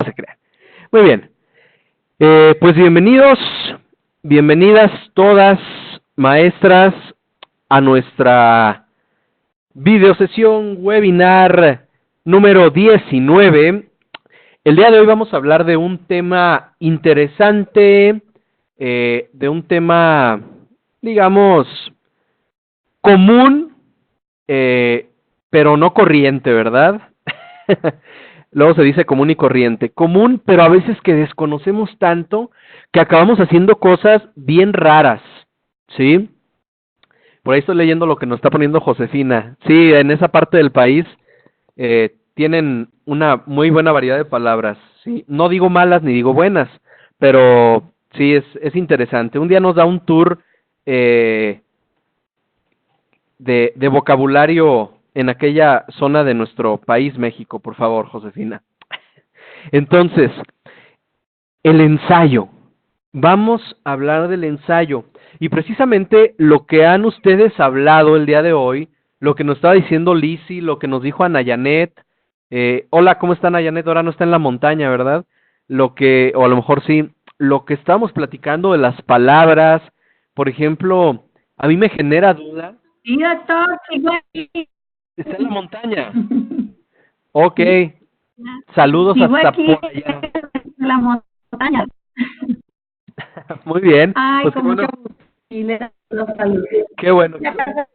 se crean. Muy bien. Pues bienvenidos, bienvenidas todas, maestras, a nuestra videosesión webinar número 19. El día de hoy vamos a hablar de un tema interesante, de un tema, digamos, común, pero no corriente, ¿verdad? Luego se dice común y corriente. Común, pero a veces que desconocemos tanto que acabamos haciendo cosas bien raras, ¿sí? Por ahí estoy leyendo lo que nos está poniendo Josefina. Sí, en esa parte del país tienen una muy buena variedad de palabras, ¿sí? No digo malas ni digo buenas, pero sí, es interesante. Un día nos da un tour de vocabulario en aquella zona de nuestro país, México, por favor, Josefina. Entonces, el ensayo. Vamos a hablar del ensayo. Y precisamente lo que han ustedes hablado el día de hoy, lo que nos estaba diciendo Lizzy, lo que nos dijo Ana Janet, hola, ¿cómo está Ana Janet? Ahora no está en la montaña, ¿verdad? O a lo mejor sí, lo que estamos platicando de las palabras, por ejemplo, a mí me genera duda. Sí, doctor, sigo aquí. Está en la montaña. Ok. Saludos Sigo hasta aquí por allá. en la montaña. Muy bien. Ay, Pues con qué bueno. mucho gusto. Y le los saludos. Qué bueno.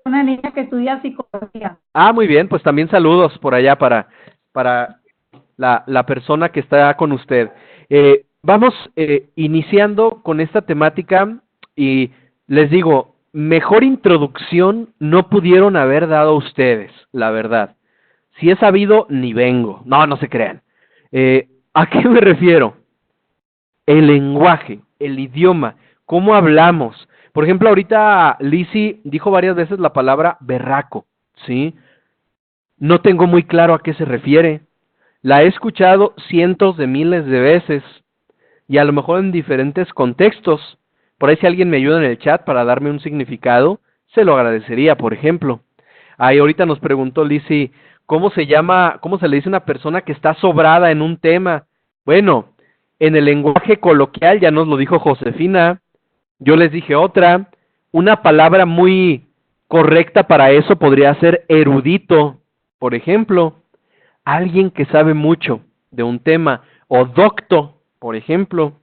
Una niña que estudia psicología. Ah, muy bien, pues también saludos por allá para la persona que está con usted. Vamos iniciando con esta temática y les digo, mejor introducción no pudieron haber dado ustedes, la verdad. Si he sabido, ni vengo. No, no se crean. ¿A qué me refiero? El lenguaje, el idioma, cómo hablamos. Por ejemplo, ahorita Lizzy dijo varias veces la palabra berraco, ¿sí? No tengo muy claro a qué se refiere. La he escuchado cientos de miles de veces y a lo mejor en diferentes contextos. Por ahí si alguien me ayuda en el chat para darme un significado, se lo agradecería, por ejemplo. Ahí ahorita nos preguntó Lizzy, ¿cómo se llama, cómo se le dice a una persona que está sobrada en un tema? Bueno, en el lenguaje coloquial ya nos lo dijo Josefina, yo les dije otra, una palabra muy correcta para eso podría ser erudito, por ejemplo, alguien que sabe mucho de un tema, o docto, por ejemplo,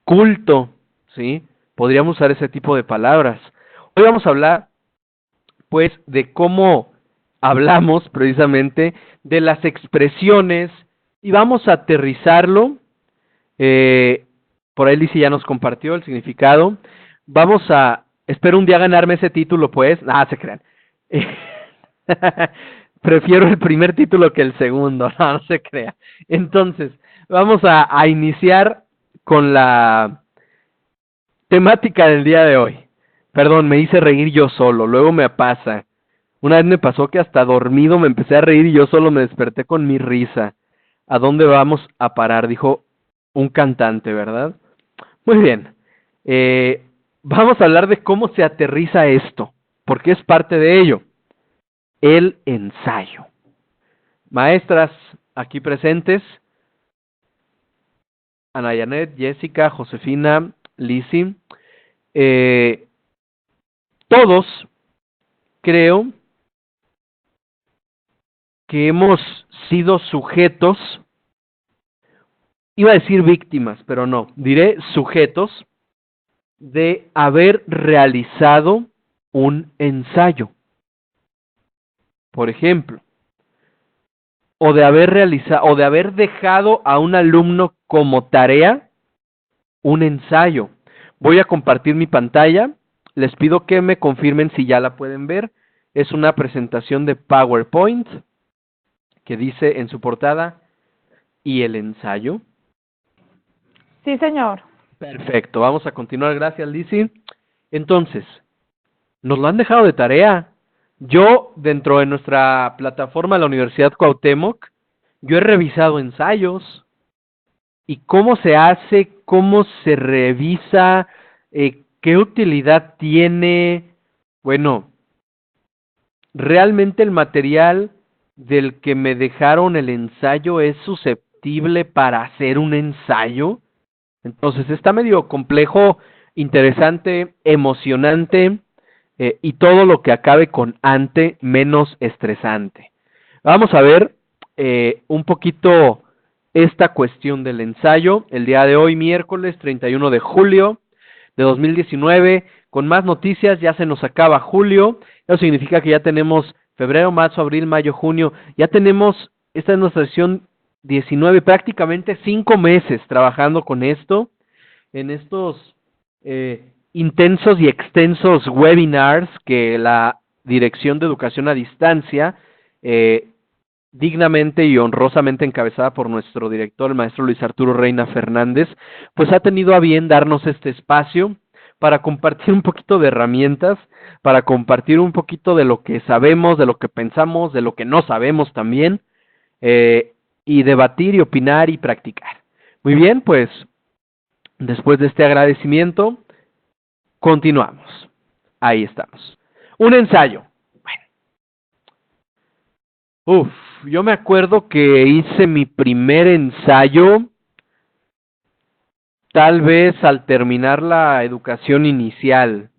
culto, ¿sí? Podríamos usar ese tipo de palabras. Hoy vamos a hablar, pues, de cómo hablamos precisamente, de las expresiones, y vamos a aterrizarlo. Por ahí Lizzy ya nos compartió el significado. Espero un día ganarme ese título, pues. Nada, se crean. Prefiero el primer título que el segundo, no, no se crea. Entonces, vamos a iniciar con la temática del día de hoy. Perdón, me hice reír yo solo, luego me pasa. Una vez me pasó que hasta dormido me empecé a reír y yo solo me desperté con mi risa. ¿A dónde vamos a parar? Dijo un cantante, ¿verdad? Muy bien. Vamos a hablar de cómo se aterriza esto, porque es parte de ello. El ensayo. Maestras aquí presentes, Ana Janet, Jessica, Josefina, Lizzy, todos creo que hemos sido sujetos, iba a decir víctimas, pero no, diré sujetos de haber realizado un ensayo. Por ejemplo, o de haber dejado a un alumno como tarea un ensayo. Voy a compartir mi pantalla. Les pido que me confirmen si ya la pueden ver. Es una presentación de PowerPoint que dice en su portada ¿y el ensayo? Sí, señor. Perfecto, vamos a continuar. Gracias, Lizzy. Entonces, nos lo han dejado de tarea. Yo, dentro de nuestra plataforma de la Universidad Cuauhtémoc, yo he revisado ensayos. ¿Y cómo se hace? ¿Cómo se revisa? ¿Qué utilidad tiene? Bueno, realmente el material del que me dejaron el ensayo es factible para hacer un ensayo? Entonces está medio complejo, interesante, emocionante y todo lo que acabe con ante menos estresante. Vamos a ver un poquito esta cuestión del ensayo el día de hoy, miércoles 31 de julio de 2019, con más noticias. Ya se nos acaba julio, eso significa que ya tenemos febrero, marzo, abril, mayo, junio, ya tenemos, esta es nuestra sesión 19, prácticamente 5 meses trabajando con esto, en estos intensos y extensos webinars que la Dirección de Educación a Distancia, dignamente y honrosamente encabezada por nuestro director, el maestro Luis Arturo Reina Fernández, pues ha tenido a bien darnos este espacio para compartir un poquito de herramientas, para compartir un poquito de lo que sabemos, de lo que pensamos, de lo que no sabemos también, y debatir y opinar y practicar. Muy bien, pues después de este agradecimiento, continuamos. Ahí estamos. Un ensayo. Uf, yo me acuerdo que hice mi primer ensayo tal vez al terminar la educación inicial,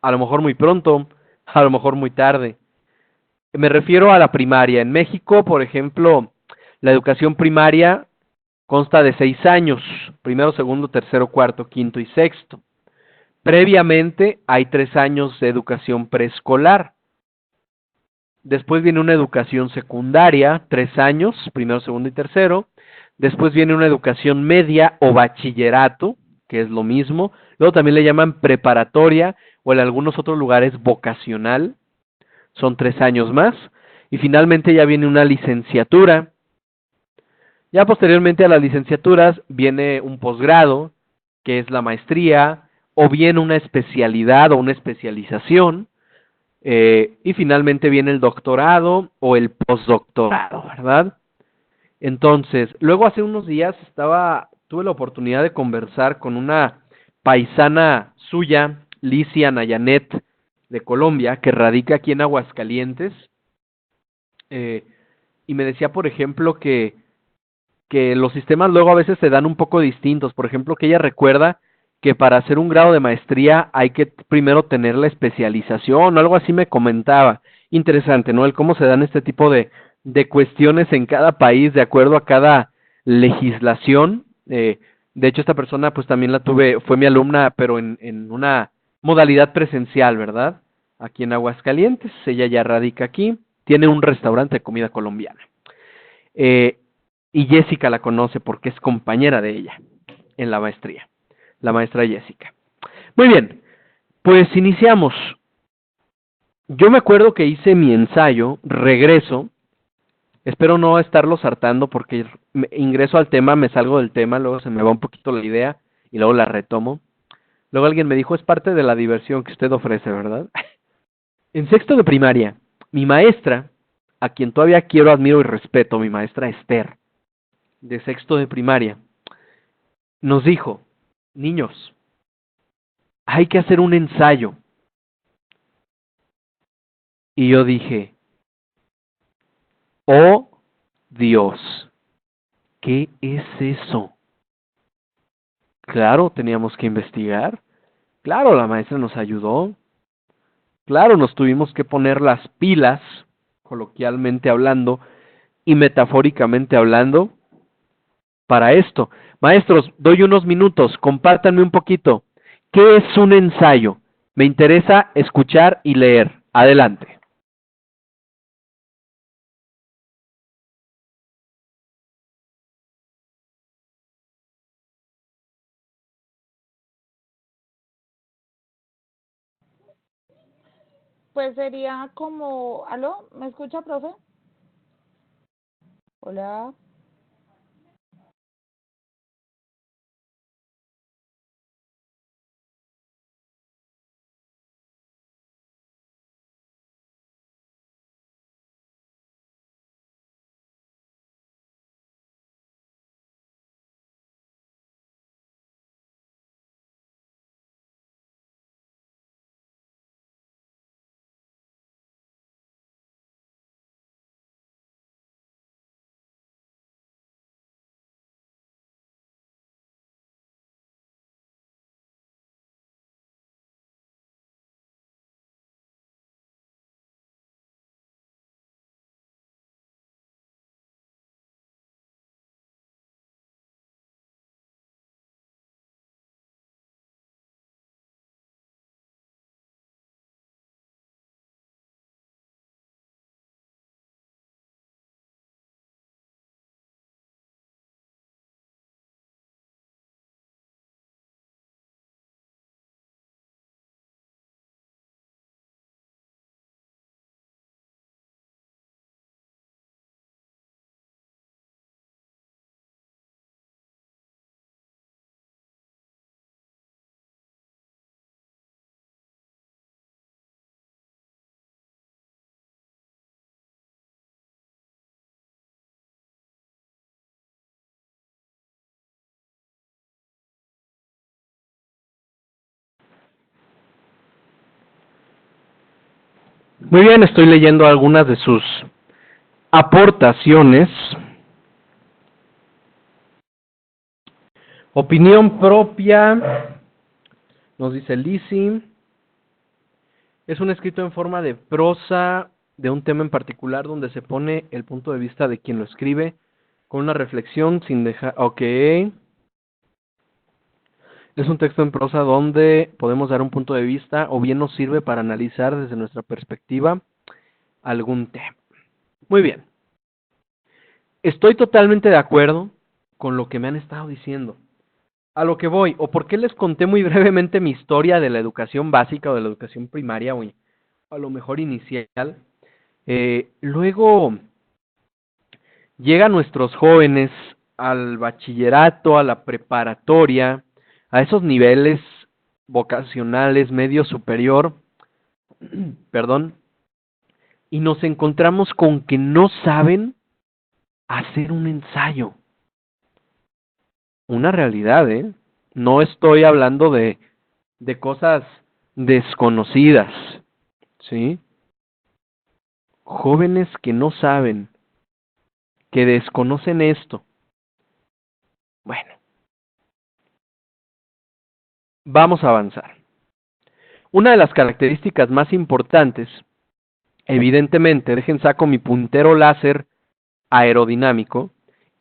a lo mejor muy pronto, a lo mejor muy tarde. Me refiero a la primaria. En México, por ejemplo, la educación primaria consta de 6 años, primero, segundo, tercero, cuarto, quinto y sexto. Previamente hay 3 años de educación preescolar. Después viene una educación secundaria, 3 años, primero, segundo y tercero. Después viene una educación media o bachillerato, que es lo mismo. Luego también le llaman preparatoria o en algunos otros lugares vocacional. Son 3 años más. Y finalmente ya viene una licenciatura. Ya posteriormente a las licenciaturas viene un posgrado, que es la maestría, o bien una especialidad o una especialización. Y finalmente viene el doctorado o el postdoctorado, ¿verdad? Entonces, luego hace unos días tuve la oportunidad de conversar con una paisana suya, Licia Nayanet, de Colombia, que radica aquí en Aguascalientes, y me decía, por ejemplo, que los sistemas luego a veces se dan un poco distintos. Por ejemplo, que ella recuerda que para hacer un grado de maestría hay que primero tener la especialización o algo así me comentaba. Interesante, ¿no? El cómo se dan este tipo de cuestiones en cada país de acuerdo a cada legislación. De hecho, esta persona pues también la tuve, fue mi alumna, pero en una modalidad presencial, ¿verdad? Aquí en Aguascalientes, ella ya radica aquí, tiene un restaurante de comida colombiana. Y Jessica la conoce porque es compañera de ella en la maestría, la maestra Jessica. Muy bien, pues iniciamos. Yo me acuerdo que hice mi ensayo, regreso, espero no estarlos hartando porque ingreso al tema, me salgo del tema, luego se me va un poquito la idea y luego la retomo. Luego alguien me dijo, es parte de la diversión que usted ofrece, ¿verdad? En sexto de primaria, mi maestra, a quien todavía quiero, admiro y respeto, mi maestra Esther, de sexto de primaria, nos dijo, niños, hay que hacer un ensayo. Y yo dije, oh Dios, ¿qué es eso? Claro, teníamos que investigar. Claro, la maestra nos ayudó. Claro, nos tuvimos que poner las pilas, coloquialmente hablando y metafóricamente hablando, para esto. Maestros, doy unos minutos, compártanme un poquito. ¿Qué es un ensayo? Me interesa escuchar y leer. Adelante. Pues sería como, ¿aló? ¿Me escucha, profe? Hola. Muy bien, estoy leyendo algunas de sus aportaciones. Opinión propia, nos dice Lizzie. Es un escrito en forma de prosa de un tema en particular donde se pone el punto de vista de quien lo escribe con una reflexión sin dejar... Ok. Es un texto en prosa donde podemos dar un punto de vista o bien nos sirve para analizar desde nuestra perspectiva algún tema. Muy bien. Estoy totalmente de acuerdo con lo que me han estado diciendo. A lo que voy, o por qué les conté muy brevemente mi historia de la educación básica o de la educación primaria, o a lo mejor inicial. Luego llegan nuestros jóvenes al bachillerato, a la preparatoria, a esos niveles vocacionales, medio superior, perdón, y nos encontramos con que no saben hacer un ensayo. Una realidad, ¿eh? No estoy hablando de cosas desconocidas, ¿sí? Jóvenes que no saben, que desconocen esto. Bueno, vamos a avanzar. Una de las características más importantes, evidentemente, dejen saco mi puntero láser aerodinámico,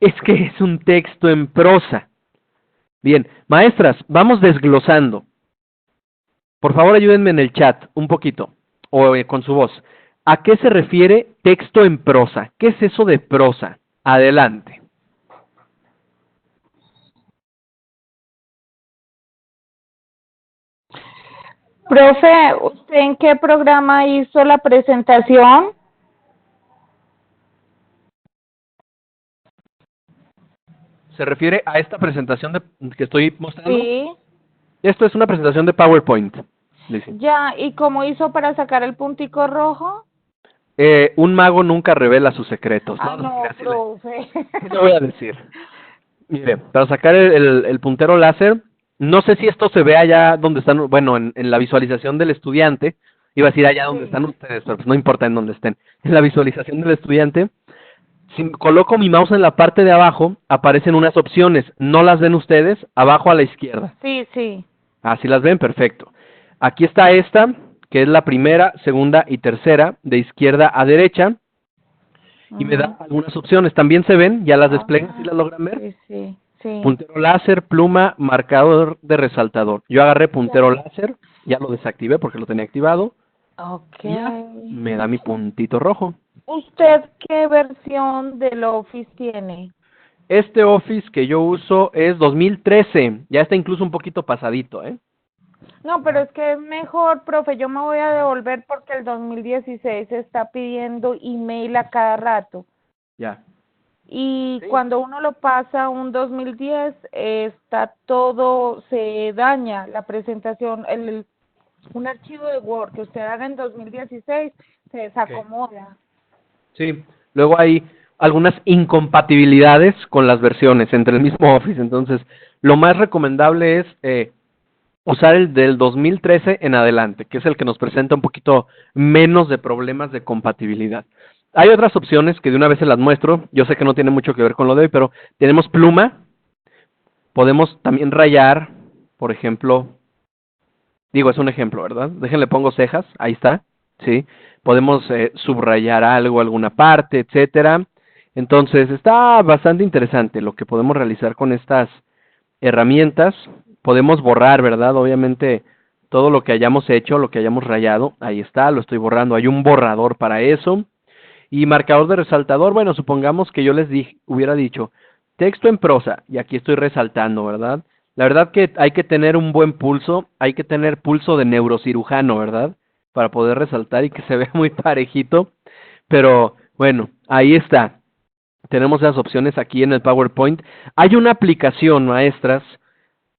es que es un texto en prosa. Bien, maestras, vamos desglosando. Por favor, ayúdenme en el chat un poquito, o con su voz. ¿A qué se refiere texto en prosa? ¿Qué es eso de prosa? Adelante. Profe, ¿usted en qué programa hizo la presentación? ¿Se refiere a esta presentación que estoy mostrando? Sí. Esto es una presentación de PowerPoint. Lizzie. Ya, ¿y cómo hizo para sacar el puntico rojo? Un mago nunca revela sus secretos. Ah, no, Así profe. le voy a decir. Mire, para sacar el puntero láser, no sé si esto se ve allá donde están, bueno, en la visualización del estudiante, iba a decir allá donde están ustedes, pero pues no importa en dónde estén. En la visualización del estudiante, si coloco mi mouse en la parte de abajo, aparecen unas opciones. ¿No las ven ustedes? Abajo a la izquierda. Sí, sí. Así las ven, perfecto. Aquí está esta, que es la primera, segunda y tercera, de izquierda a derecha, y me da algunas opciones. También se ven, ya las desplegué, ¿sí las logran ver? Sí, sí, sí. Puntero láser, pluma, marcador de resaltador. Yo agarré puntero láser, ya lo desactivé porque lo tenía activado, Ok. y ya me da mi puntito rojo. ¿Usted qué versión del Office tiene? Este Office que yo uso es 2013, ya está incluso un poquito pasadito, ¿eh? No, pero es que es mejor, profe, yo me voy a devolver porque el 2016 está pidiendo email a cada rato. Ya. Y Sí. cuando uno lo pasa a un 2010, está todo, se daña la presentación, un archivo de Word que usted haga en 2016 se desacomoda. Sí, luego hay algunas incompatibilidades con las versiones entre el mismo Office, entonces lo más recomendable es usar el del 2013 en adelante, que es el que nos presenta un poquito menos de problemas de compatibilidad. Hay otras opciones que de una vez se las muestro, yo sé que no tiene mucho que ver con lo de hoy, pero tenemos pluma, podemos también rayar, por ejemplo, digo, es un ejemplo, ¿verdad? Déjenle pongo cejas, ahí está, ¿sí? Podemos subrayar algo, alguna parte, etcétera. Entonces, está bastante interesante lo que podemos realizar con estas herramientas. Podemos borrar, ¿verdad? Obviamente, todo lo que hayamos hecho, lo que hayamos rayado, ahí está, lo estoy borrando. Hay un borrador para eso. Y marcador de resaltador, bueno, supongamos que yo les hubiera dicho texto en prosa, y aquí estoy resaltando, ¿verdad? La verdad que hay que tener un buen pulso, hay que tener pulso de neurocirujano, ¿verdad? Para poder resaltar y que se vea muy parejito. Pero bueno, ahí está. Tenemos esas opciones aquí en el PowerPoint. Hay una aplicación, maestras,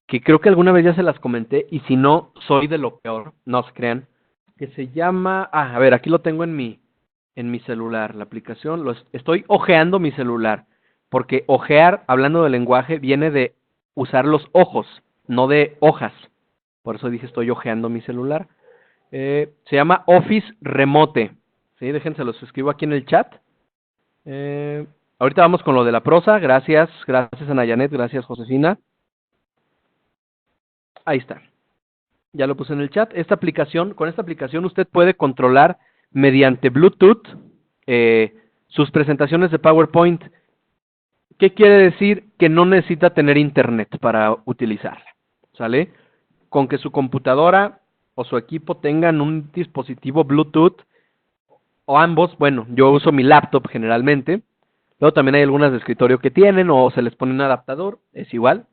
que creo que alguna vez ya se las comenté, y si no, soy de lo peor, no se crean, que se llama, a ver, aquí lo tengo en mi celular, la aplicación, estoy ojeando mi celular, porque ojear, hablando de lenguaje, viene de usar los ojos, no de hojas, por eso dije estoy ojeando mi celular. Se llama Office Remote, Sí, déjense los escribo aquí en el chat. Ahorita vamos con lo de la prosa. Gracias Ana Janet, gracias Josefina. Ahí está. Ya lo puse en el chat. Con esta aplicación usted puede controlar mediante Bluetooth sus presentaciones de PowerPoint. ¿Qué quiere decir? Que no necesita tener internet para utilizarla, ¿sale? Con que su computadora o su equipo tengan un dispositivo Bluetooth, o ambos, bueno, yo uso mi laptop generalmente, luego también hay algunas de escritorio que tienen, o se les pone un adaptador, es igual,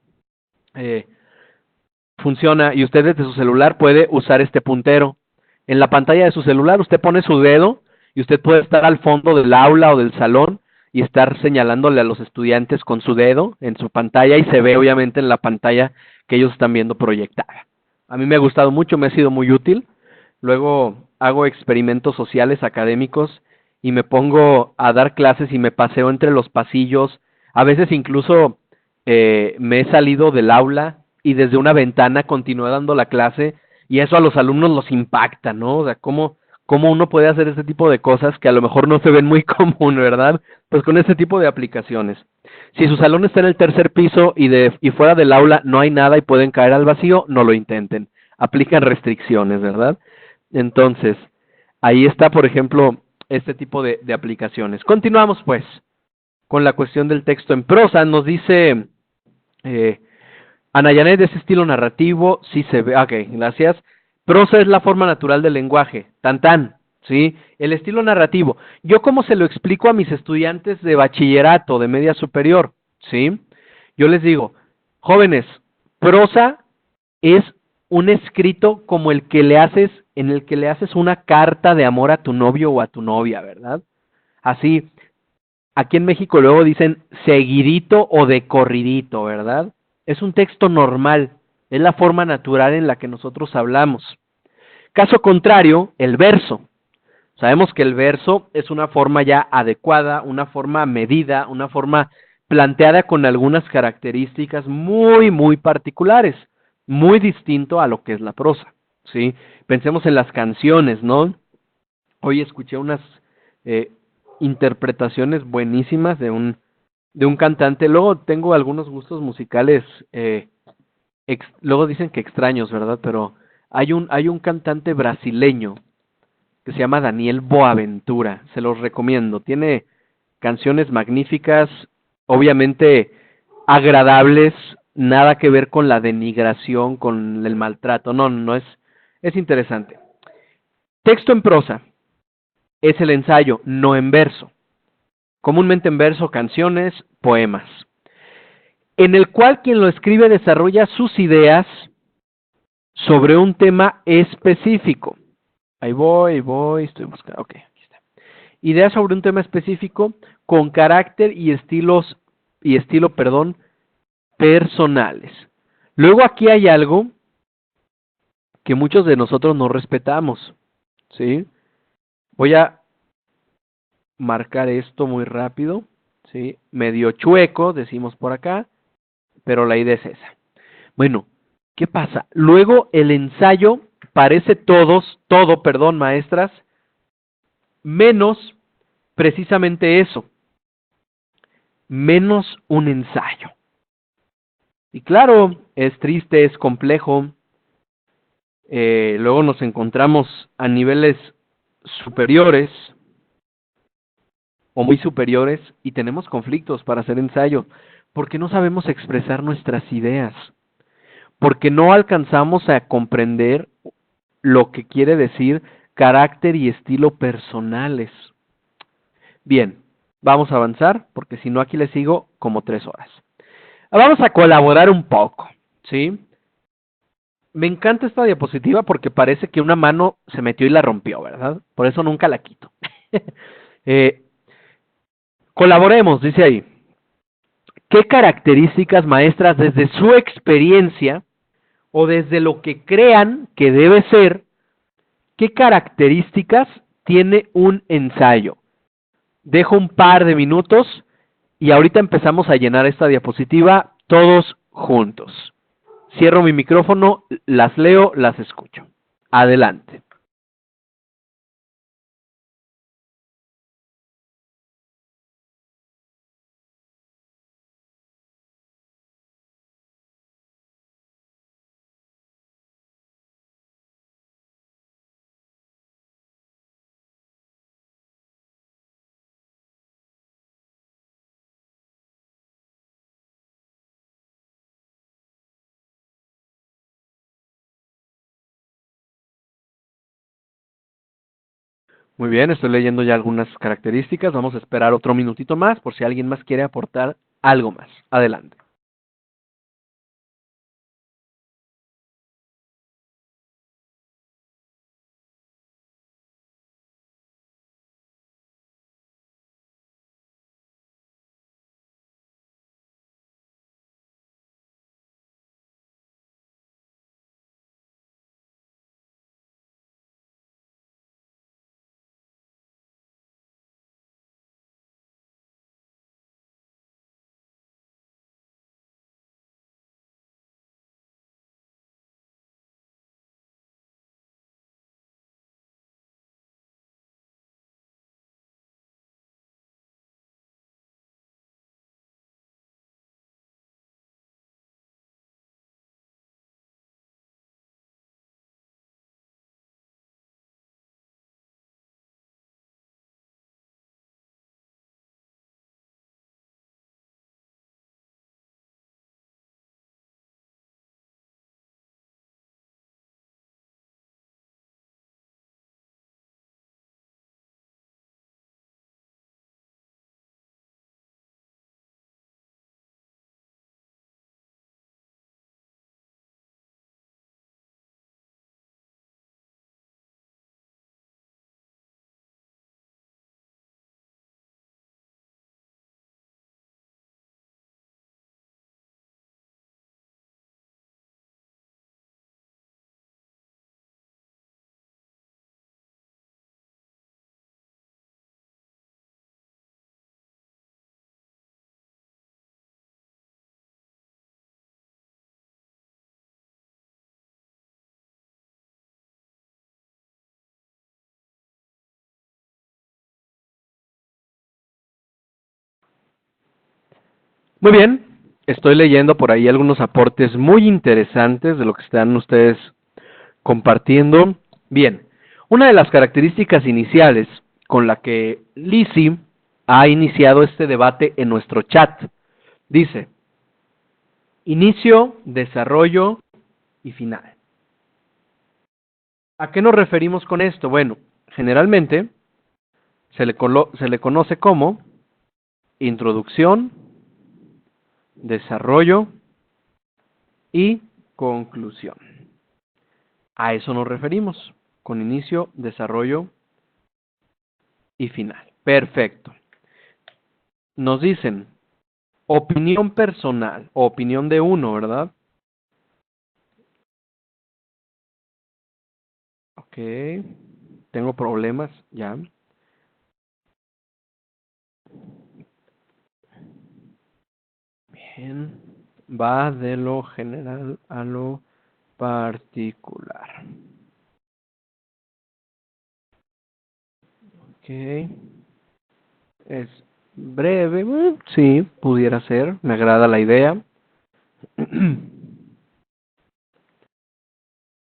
funciona, y usted desde su celular puede usar este puntero. En la pantalla de su celular usted pone su dedo, y usted puede estar al fondo del aula o del salón, y estar señalándole a los estudiantes con su dedo en su pantalla, y se ve obviamente en la pantalla que ellos están viendo proyectada. A mí me ha gustado mucho, me ha sido muy útil. Luego hago experimentos sociales, académicos, y me pongo a dar clases y me paseo entre los pasillos. A veces incluso me he salido del aula y desde una ventana continúo dando la clase, y eso a los alumnos los impacta, ¿no? O sea, cómo uno puede hacer este tipo de cosas que a lo mejor no se ven muy común, ¿verdad? Pues con este tipo de aplicaciones. Si su salón está en el tercer piso y fuera del aula no hay nada y pueden caer al vacío, no lo intenten. Aplican restricciones, ¿verdad? Entonces, ahí está, por ejemplo, este tipo de aplicaciones. Continuamos, pues, con la cuestión del texto en prosa. Nos dice Ana Janet, ese estilo narrativo, sí se ve. Ok, gracias. Prosa es la forma natural del lenguaje. Tan, ¿sí? El estilo narrativo. Yo cómo se lo explico a mis estudiantes de bachillerato, de media superior, ¿sí? Yo les digo, jóvenes, prosa es un escrito como el que le haces, en el que le haces una carta de amor a tu novio o a tu novia, ¿verdad? Así, aquí en México luego dicen seguidito o de corridito, ¿verdad? Es un texto normal, es la forma natural en la que nosotros hablamos. Caso contrario, el verso. Sabemos que el verso es una forma ya adecuada, una forma medida, una forma planteada con algunas características muy particulares, muy distinto a lo que es la prosa, ¿sí? Pensemos en las canciones, ¿no? Hoy escuché unas interpretaciones buenísimas de un cantante. Luego tengo algunos gustos musicales, luego dicen que extraños, ¿verdad? Pero hay un cantante brasileño que se llama Daniel Boaventura, se los recomiendo. Tiene canciones magníficas, obviamente agradables, nada que ver con la denigración, con el maltrato. No, es interesante. Texto en prosa es el ensayo, no en verso. Comúnmente en verso, canciones, poemas, en el cual quien lo escribe desarrolla sus ideas sobre un tema específico. Ahí voy, estoy buscando, ok, aquí está. Ideas sobre un tema específico con carácter y estilo, personales. Luego aquí hay algo que muchos de nosotros no respetamos, ¿sí? Voy a marcar esto muy rápido, ¿sí? Medio chueco, decimos por acá, pero la idea es esa. Bueno, ¿qué pasa? Luego el ensayo parece todo, maestras, menos precisamente eso, menos un ensayo. Y claro, es triste, es complejo. Luego nos encontramos a niveles superiores o muy superiores y tenemos conflictos para hacer ensayo, porque no sabemos expresar nuestras ideas, porque no alcanzamos a comprender lo que quiere decir carácter y estilo personales. Bien, vamos a avanzar, porque si no aquí les sigo como 3 horas. Vamos a colaborar un poco, ¿sí? Me encanta esta diapositiva porque parece que una mano se metió y la rompió, ¿verdad? Por eso nunca la quito. Colaboremos, dice ahí. ¿Qué características, maestras, desde su experiencia o desde lo que crean que debe ser, qué características tiene un ensayo? Dejo un par de minutos y ahorita empezamos a llenar esta diapositiva todos juntos. Cierro mi micrófono, las leo, las escucho. Adelante. Muy bien, estoy leyendo ya algunas características. Vamos a esperar otro minutito más por si alguien más quiere aportar algo más. Adelante. Muy bien, estoy leyendo por ahí algunos aportes muy interesantes de lo que están ustedes compartiendo. Bien, una de las características iniciales con la que Lizzie ha iniciado este debate en nuestro chat, dice, inicio, desarrollo y final. ¿A qué nos referimos con esto? Bueno, generalmente se le conoce como introducción, desarrollo y conclusión. A eso nos referimos, con inicio, desarrollo y final. Perfecto. Nos dicen, opinión personal, o opinión de uno, ¿verdad? Ok, tengo problemas, ya. Bien, va de lo general a lo particular. Ok, es breve, sí, pudiera ser, me agrada la idea.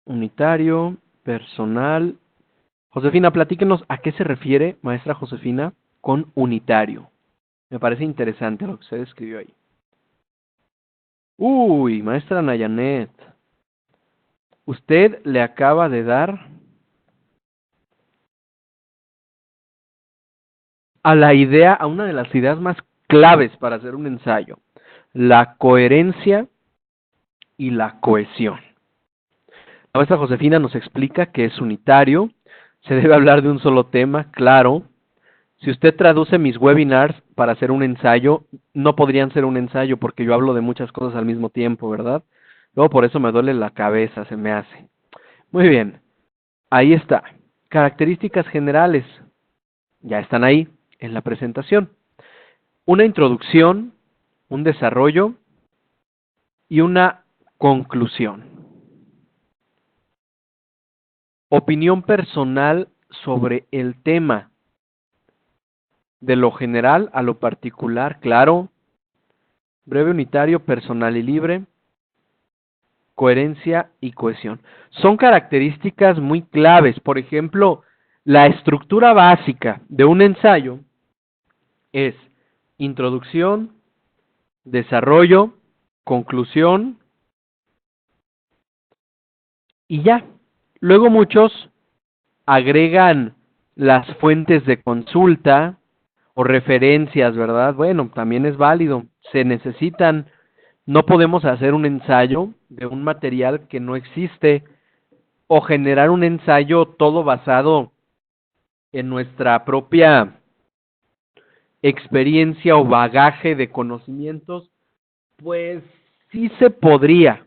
Unitario, personal. Josefina, platíquenos a qué se refiere, maestra Josefina, con unitario. Me parece interesante lo que usted escribió ahí. Uy, maestra Nayanet, usted le acaba de dar a la idea, a una de las ideas más claves para hacer un ensayo, la coherencia y la cohesión. La maestra Josefina nos explica que es unitario, se debe hablar de un solo tema, claro. Si usted traduce mis webinars para hacer un ensayo, no podrían ser un ensayo porque yo hablo de muchas cosas al mismo tiempo, ¿verdad? Luego por eso me duele la cabeza, se me hace. Muy bien, ahí está. Características generales, ya están ahí en la presentación. Una introducción, un desarrollo y una conclusión. Opinión personal sobre el tema. De lo general a lo particular, claro. Breve, unitario, personal y libre. Coherencia y cohesión. Son características muy claves. Por ejemplo, la estructura básica de un ensayo es introducción, desarrollo, conclusión y ya. Luego muchos agregan las fuentes de consulta o referencias, ¿verdad? Bueno, también es válido. Se necesitan, no podemos hacer un ensayo de un material que no existe o generar un ensayo todo basado en nuestra propia experiencia o bagaje de conocimientos, pues sí se podría,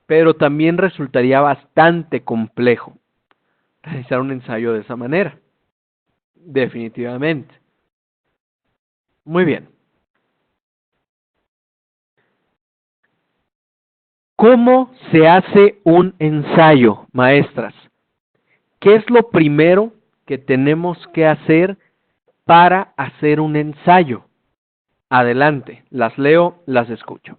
pero también resultaría bastante complejo realizar un ensayo de esa manera, definitivamente. Muy bien. ¿Cómo se hace un ensayo, maestras? ¿Qué es lo primero que tenemos que hacer para hacer un ensayo? Adelante, las leo, las escucho.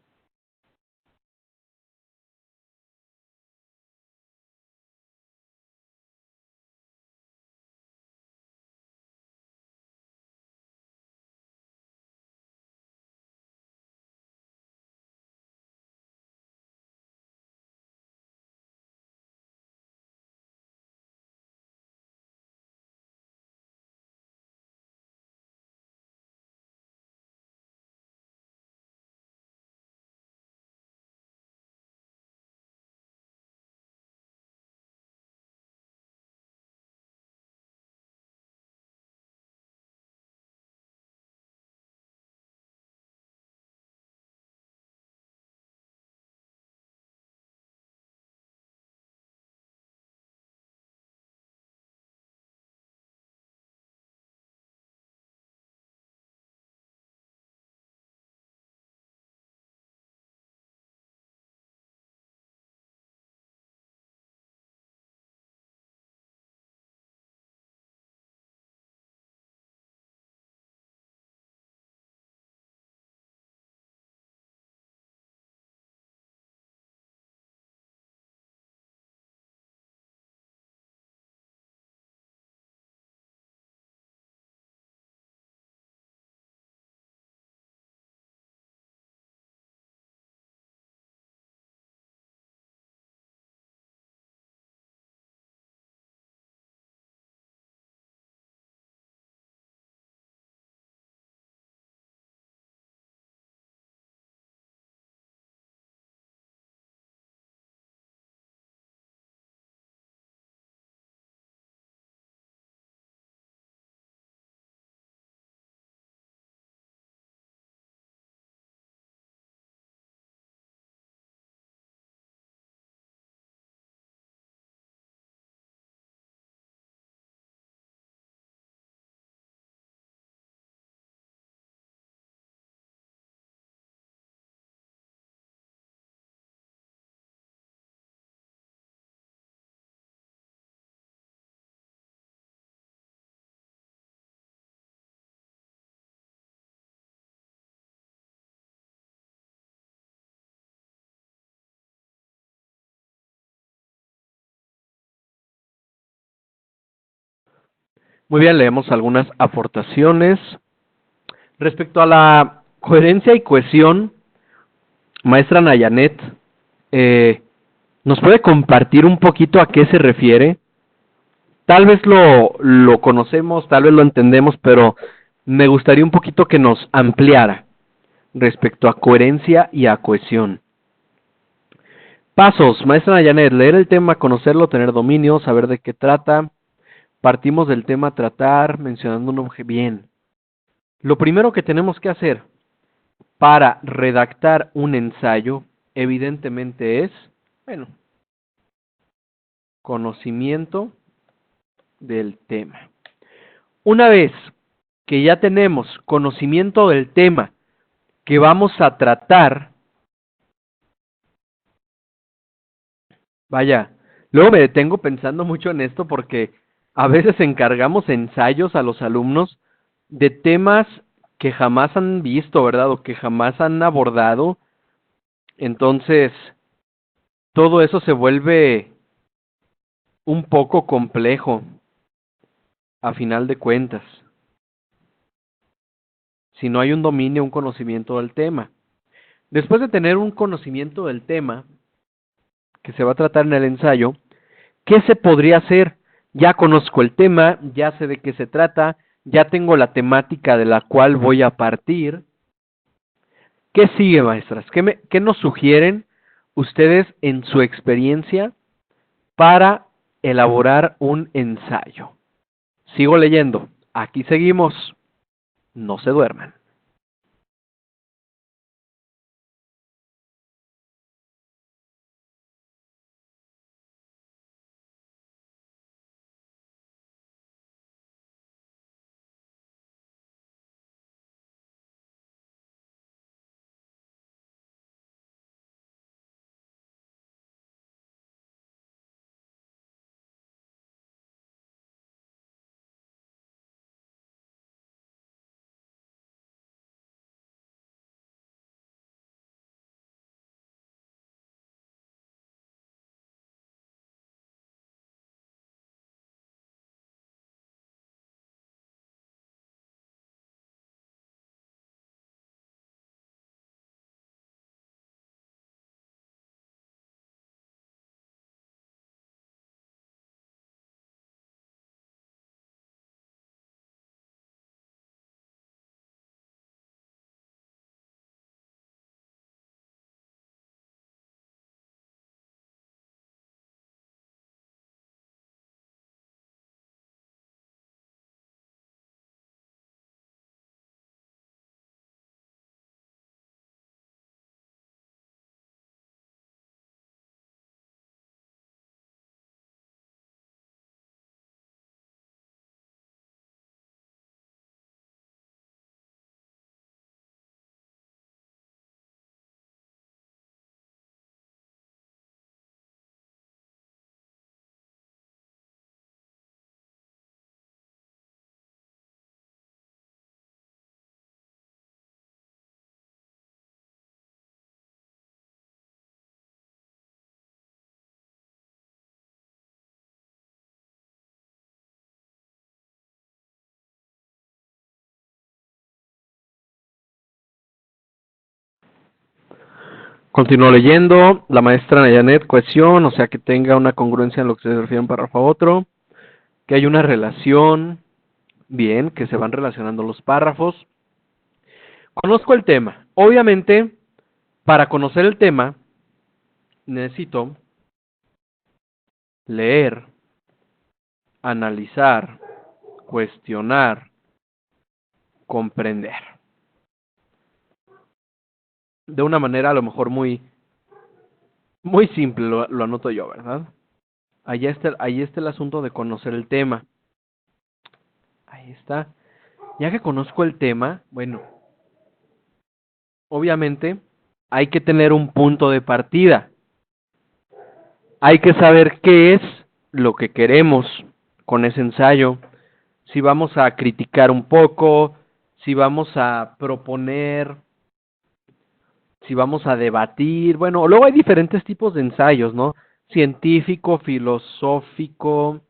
Muy bien, leemos algunas aportaciones. Respecto a la coherencia y cohesión, maestra Nayanet, ¿nos puede compartir un poquito a qué se refiere? Tal vez lo conocemos, tal vez lo entendemos, pero me gustaría un poquito que nos ampliara respecto a coherencia y a cohesión. Pasos, maestra Nayanet, leer el tema, conocerlo, tener dominio, saber de qué trata. Partimos del tema tratar, mencionando un objeto. Bien. Lo primero que tenemos que hacer para redactar un ensayo, evidentemente es, bueno, conocimiento del tema. Una vez que ya tenemos conocimiento del tema que vamos a tratar, vaya, luego me detengo pensando mucho en esto porque a veces encargamos ensayos a los alumnos de temas que jamás han visto, ¿verdad? O que jamás han abordado. Entonces, todo eso se vuelve un poco complejo, a final de cuentas, si no hay un dominio, un conocimiento del tema. Después de tener un conocimiento del tema que se va a tratar en el ensayo, ¿qué se podría hacer? ya conozco el tema, ya sé de qué se trata, ya tengo la temática de la cual voy a partir. ¿Qué sigue, maestras? ¿Qué nos sugieren ustedes en su experiencia para elaborar un ensayo? Sigo leyendo. Aquí seguimos. No se duerman. Continúo leyendo. La maestra Nayanet, cohesión, o sea que tenga una congruencia en lo que se refiere un párrafo a otro, que hay una relación, bien, que se van relacionando los párrafos. Conozco el tema. Obviamente, para conocer el tema, necesito leer, analizar, cuestionar, comprender. De una manera a lo mejor muy simple, lo anoto yo, ¿verdad? Ahí está el asunto de conocer el tema. Ahí está. Ya que conozco el tema, bueno, obviamente hay que tener un punto de partida. Hay que saber qué es lo que queremos con ese ensayo. Si vamos a criticar un poco, si vamos a proponer, si vamos a debatir. Bueno, luego hay diferentes tipos de ensayos, ¿no? Científico, filosófico,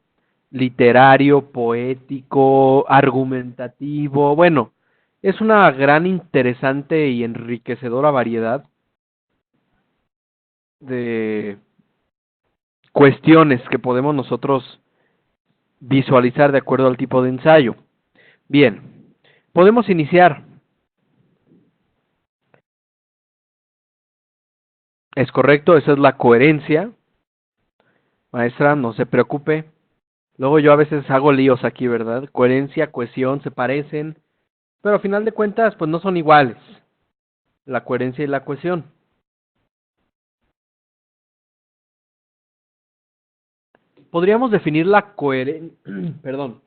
literario, poético, argumentativo. Bueno, es una gran, interesante y enriquecedora variedad de cuestiones que podemos nosotros visualizar de acuerdo al tipo de ensayo. Bien, podemos iniciar. Es correcto, esa es la coherencia. Maestra, no se preocupe. Luego yo a veces hago líos aquí, ¿verdad? Coherencia, cohesión, se parecen, pero a final de cuentas, pues no son iguales. La coherencia y la cohesión. Podríamos definir perdón,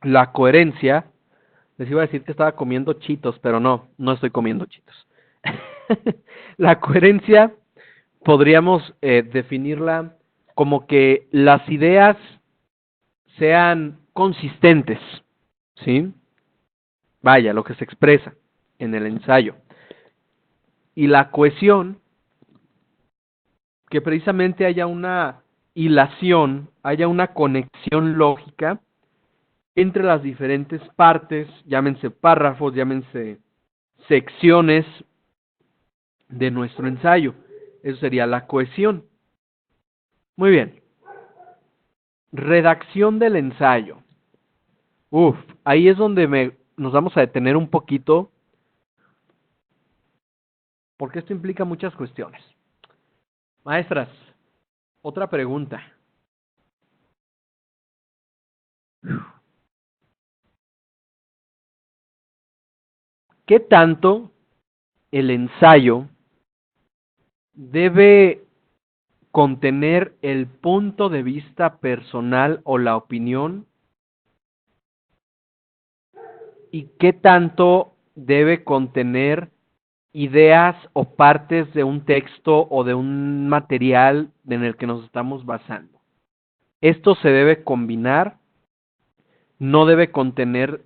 la coherencia. Les iba a decir que estaba comiendo chitos, pero no, no estoy comiendo chitos. La coherencia podríamos definirla como que las ideas sean consistentes, ¿sí? Vaya, lo que se expresa en el ensayo. Y la cohesión, que precisamente haya una hilación, haya una conexión lógica entre las diferentes partes, llámense párrafos, llámense secciones de nuestro ensayo. Eso sería la cohesión. Muy bien. redacción del ensayo. Ahí es donde nos vamos a detener un poquito, porque esto implica muchas cuestiones. Maestras, otra pregunta. ¿Qué tanto el ensayo debe contener el punto de vista personal o la opinión? ¿Y qué tanto debe contener ideas o partes de un texto o de un material en el que nos estamos basando? Esto se debe combinar, no debe contener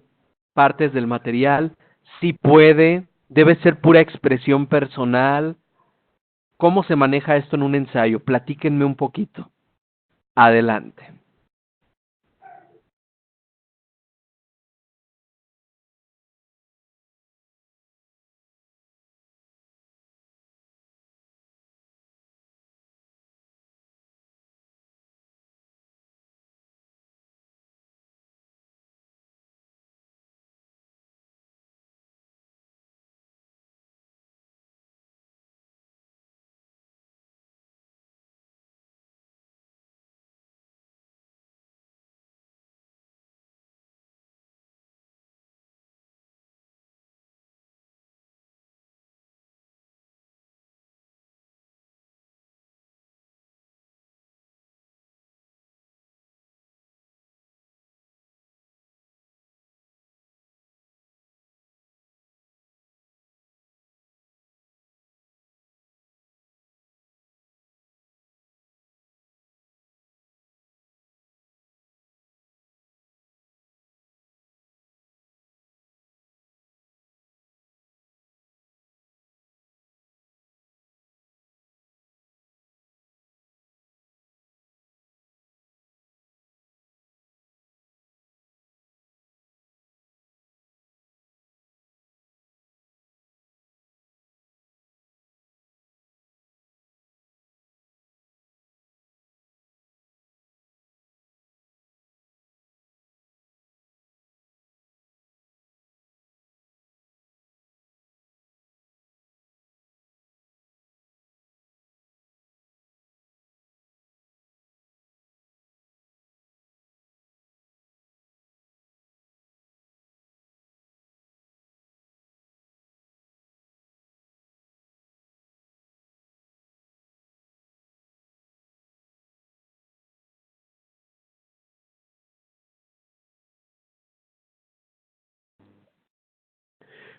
partes del material, si puede, debe ser pura expresión personal. ¿Cómo se maneja esto en un ensayo? Platíquenme un poquito. Adelante.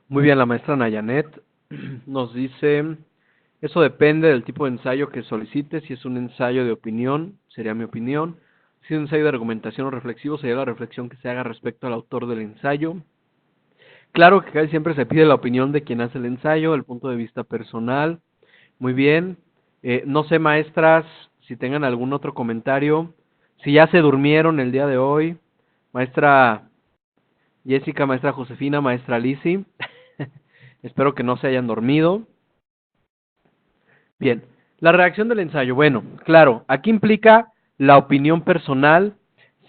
Muy bien, la maestra Nayanet nos dice, eso depende del tipo de ensayo que solicites. Si es un ensayo de opinión, sería mi opinión. Si es un ensayo de argumentación o reflexivo, sería la reflexión que se haga respecto al autor del ensayo. Claro que casi siempre se pide la opinión de quien hace el ensayo, el punto de vista personal. Muy bien. No sé, maestras, si tengan algún otro comentario. Si ya se durmieron el día de hoy, maestra Jessica, maestra Josefina, maestra Lisi. Espero que no se hayan dormido. Bien, la redacción del ensayo. Bueno, claro, aquí implica la opinión personal.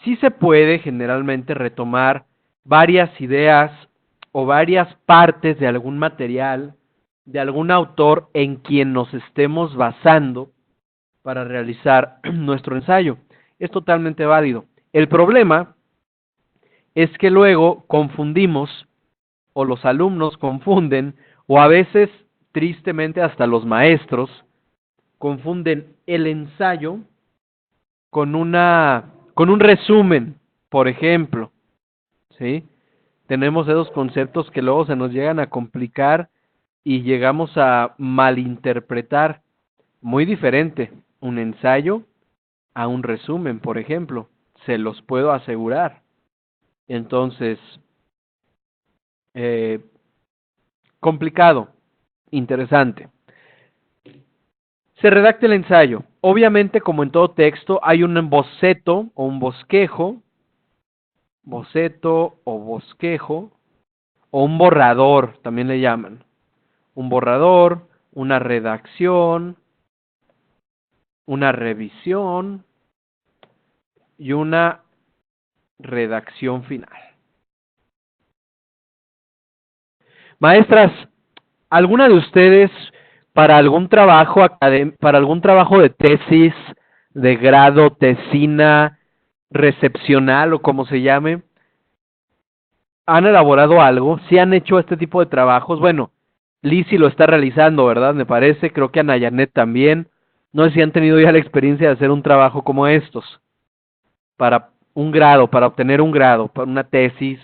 Sí se puede generalmente retomar varias ideas o varias partes de algún material, de algún autor en quien nos estemos basando para realizar nuestro ensayo. Es totalmente válido. El problema es que luego confundimos, o los alumnos confunden, o a veces, tristemente, hasta los maestros, confunden el ensayo con un resumen, por ejemplo, ¿sí? Tenemos esos conceptos que luego se nos llegan a complicar y llegamos a malinterpretar. Muy diferente un ensayo a un resumen, por ejemplo, se los puedo asegurar. Entonces, eh, complicado, interesante. Se redacta el ensayo. Obviamente, como en todo texto, hay un boceto o un bosquejo, o un borrador, también le llaman. Un borrador, una redacción, una revisión y una redacción final. Maestras, ¿alguna de ustedes para algún trabajo para algún trabajo de tesis, de grado, tesina, recepcional o como se llame, han elaborado algo? ¿Sí han hecho este tipo de trabajos? Bueno, Lizzy lo está realizando, ¿verdad? Me parece, creo que Ana Janet también. No sé si han tenido ya la experiencia de hacer un trabajo como estos, para un grado, para obtener un grado, para una tesis,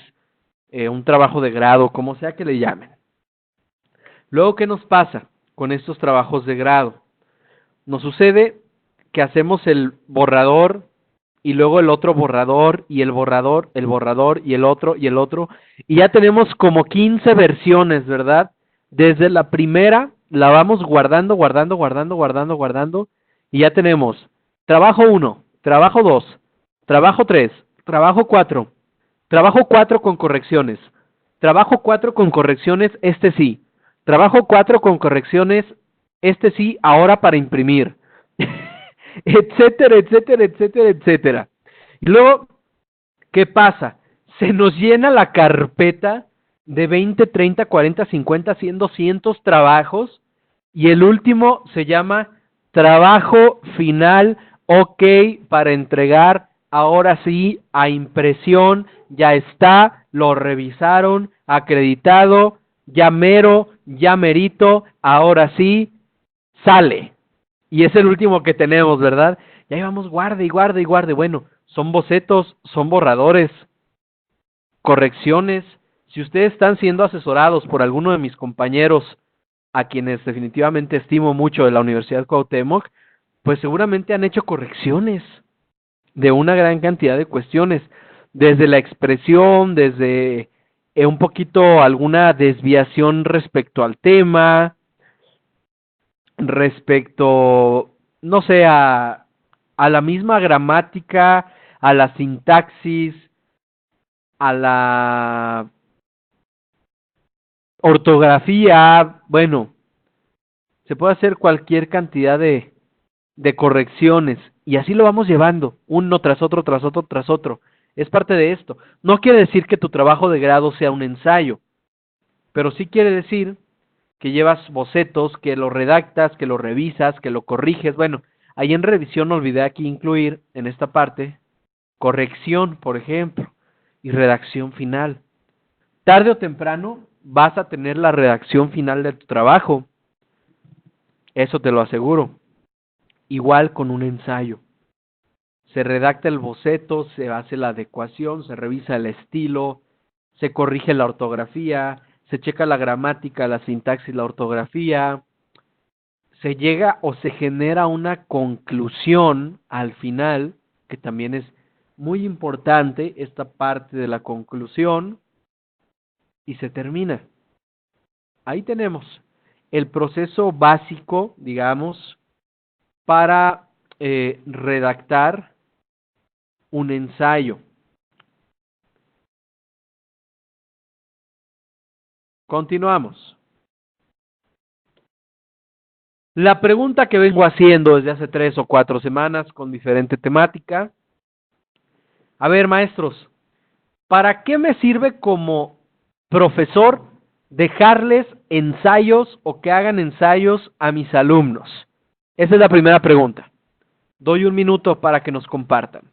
un trabajo de grado, como sea que le llamen. Luego, ¿qué nos pasa con estos trabajos de grado? Nos sucede que hacemos el borrador y luego el otro borrador y el borrador y el otro, y ya tenemos como 15 versiones, ¿verdad? Desde la primera la vamos guardando, y ya tenemos trabajo 1, trabajo 2, trabajo 3, trabajo 4, trabajo 4 con correcciones, trabajo 4 con correcciones, este sí, trabajo 4 con correcciones, este sí, ahora para imprimir, etcétera, etcétera, etcétera, etcétera. Y luego, ¿qué pasa? Se nos llena la carpeta de 20, 30, 40, 50, 100, 200 trabajos y el último se llama trabajo final, ok, para entregar, ahora sí, a impresión, ya está, lo revisaron, acreditado, ya mero, ya merito, ahora sí, sale. Y es el último que tenemos, ¿verdad? Y ahí vamos, guarde y guarde y guarde. Bueno, son bocetos, son borradores, correcciones. Si ustedes están siendo asesorados por alguno de mis compañeros, a quienes definitivamente estimo mucho de la Universidad Cuauhtémoc, pues seguramente han hecho correcciones de una gran cantidad de cuestiones, desde la expresión, desde un poquito alguna desviación respecto al tema, respecto, no sé, a la misma gramática, a la sintaxis, a la ortografía, bueno, se puede hacer cualquier cantidad de correcciones y así lo vamos llevando, uno tras otro, tras otro, tras otro. Es parte de esto. No quiere decir que tu trabajo de grado sea un ensayo, pero sí quiere decir que llevas bocetos, que lo redactas, que lo revisas, que lo corriges. Bueno, ahí en revisión olvidé aquí incluir en esta parte corrección, por ejemplo, y redacción final. Tarde o temprano vas a tener la redacción final de tu trabajo, eso te lo aseguro. Igual con un ensayo. Se redacta el boceto, se hace la adecuación, se revisa el estilo, se corrige la ortografía, se checa la gramática, la sintaxis, la ortografía, se llega o se genera una conclusión al final, que también es muy importante esta parte de la conclusión, y se termina. Ahí tenemos el proceso básico, digamos, para redactar un ensayo. Continuamos. La pregunta que vengo haciendo desde hace 3 o 4 semanas con diferente temática. A ver, maestros, ¿para qué me sirve como profesor dejarles ensayos o que hagan ensayos a mis alumnos? Esa es la primera pregunta. Doy un minuto para que nos compartan.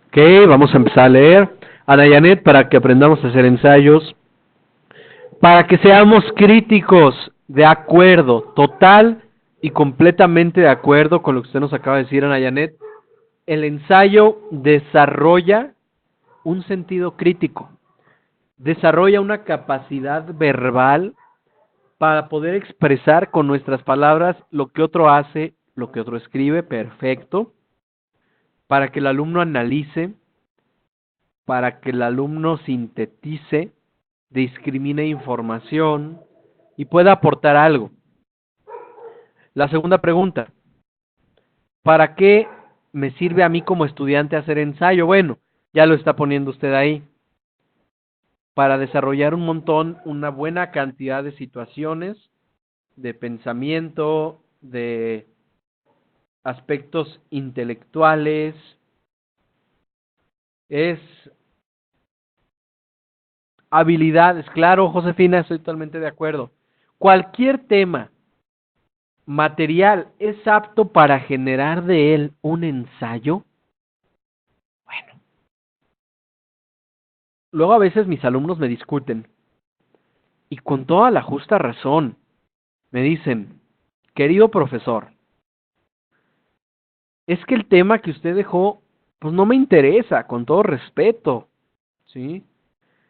Ok, vamos a empezar a leer. Ana Janet, para que aprendamos a hacer ensayos. para que seamos críticos, de acuerdo, total y completamente de acuerdo con lo que usted nos acaba de decir, Ana Janet. El ensayo desarrolla un sentido crítico, desarrolla una capacidad verbal para poder expresar con nuestras palabras lo que otro hace, lo que otro escribe, perfecto, para que el alumno analice, para que el alumno sintetice, discrimine información y pueda aportar algo. La segunda pregunta, ¿para qué me sirve a mí como estudiante hacer ensayo? Bueno, ya lo está poniendo usted ahí. Para desarrollar un montón, una buena cantidad de situaciones, de pensamiento, de aspectos intelectuales, es habilidades, claro, Josefina, estoy totalmente de acuerdo. Cualquier tema material es apto para generar de él un ensayo. Bueno, luego a veces mis alumnos me discuten y con toda la justa razón me dicen, querido profesor, es que el tema que usted dejó, pues no me interesa, con todo respeto, ¿sí?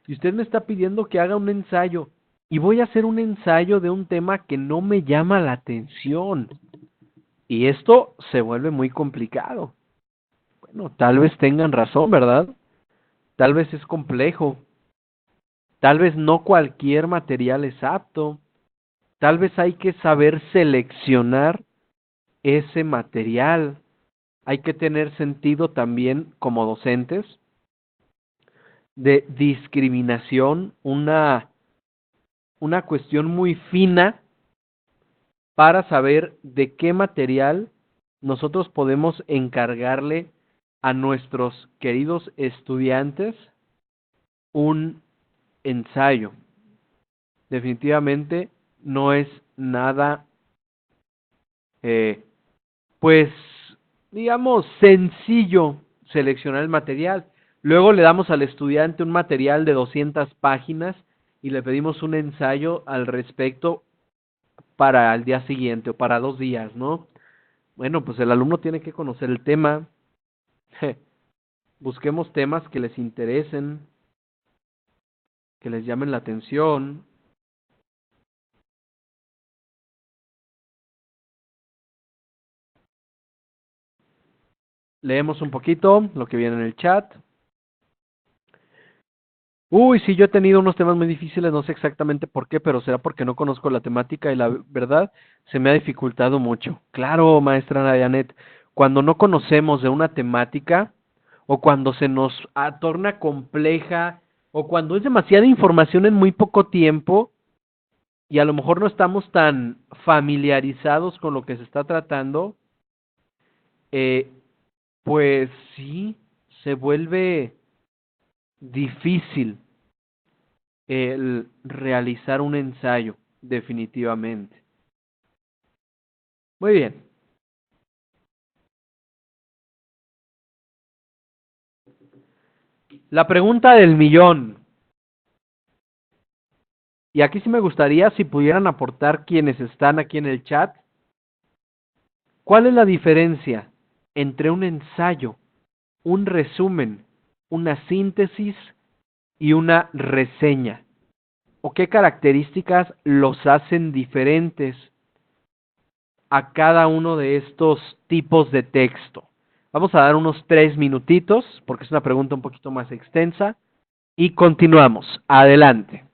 Y usted me está pidiendo que haga un ensayo y voy a hacer un ensayo de un tema que no me llama la atención. Y esto se vuelve muy complicado. Bueno, tal vez tengan razón, ¿verdad? Tal vez es complejo. Tal vez no cualquier material es apto. Tal vez hay que saber seleccionar ese material. Hay que tener sentido también como docentes de discriminación, una cuestión muy fina para saber de qué material nosotros podemos encargarle a nuestros queridos estudiantes un ensayo. Definitivamente no es nada, eh, pues, digamos, sencillo seleccionar el material. Luego le damos al estudiante un material de 200 páginas y le pedimos un ensayo al respecto para el día siguiente o para 2 días, ¿no? Bueno, pues el alumno tiene que conocer el tema. Busquemos temas que les interesen, que les llamen la atención. Leemos un poquito lo que viene en el chat. Uy, sí, yo he tenido unos temas muy difíciles, no sé exactamente por qué, pero será porque no conozco la temática y la verdad se me ha dificultado mucho. Claro, maestra Nayanet, cuando no conocemos de una temática o cuando se nos torna compleja o cuando es demasiada información en muy poco tiempo y a lo mejor no estamos tan familiarizados con lo que se está tratando, eh, pues sí, se vuelve difícil el realizar un ensayo, definitivamente. Muy bien. La pregunta del millón. Y aquí sí me gustaría si pudieran aportar quienes están aquí en el chat. ¿Cuál es la diferencia entre un ensayo, un resumen, una síntesis y una reseña? ¿O qué características los hacen diferentes a cada uno de estos tipos de texto? Vamos a dar unos 3 minutitos, porque es una pregunta un poquito más extensa, y continuamos. Adelante.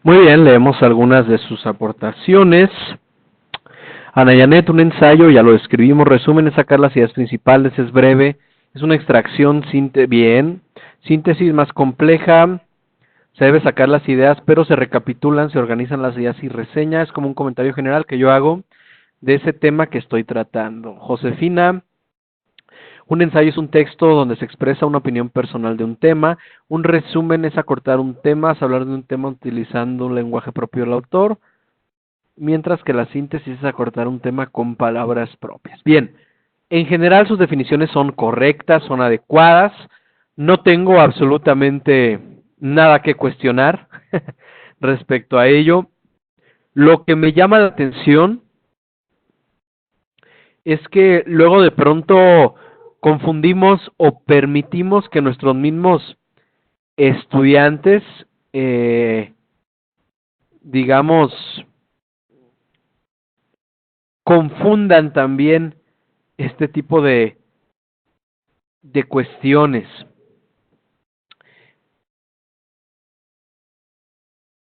Muy bien, leemos algunas de sus aportaciones. Ana Janet, un ensayo, ya lo escribimos, resumen es sacar las ideas principales, es breve, es una extracción, bien, síntesis más compleja, se debe sacar las ideas, pero se recapitulan, se organizan las ideas y reseña, es como un comentario general que yo hago de ese tema que estoy tratando. Josefina, un ensayo es un texto donde se expresa una opinión personal de un tema, un resumen es acortar un tema, es hablar de un tema utilizando un lenguaje propio del autor, mientras que la síntesis es acortar un tema con palabras propias. Bien, en general sus definiciones son correctas, son adecuadas, no tengo absolutamente nada que cuestionar respecto a ello. Lo que me llama la atención es que luego de pronto confundimos o permitimos que nuestros mismos estudiantes, digamos, confundan también este tipo de cuestiones.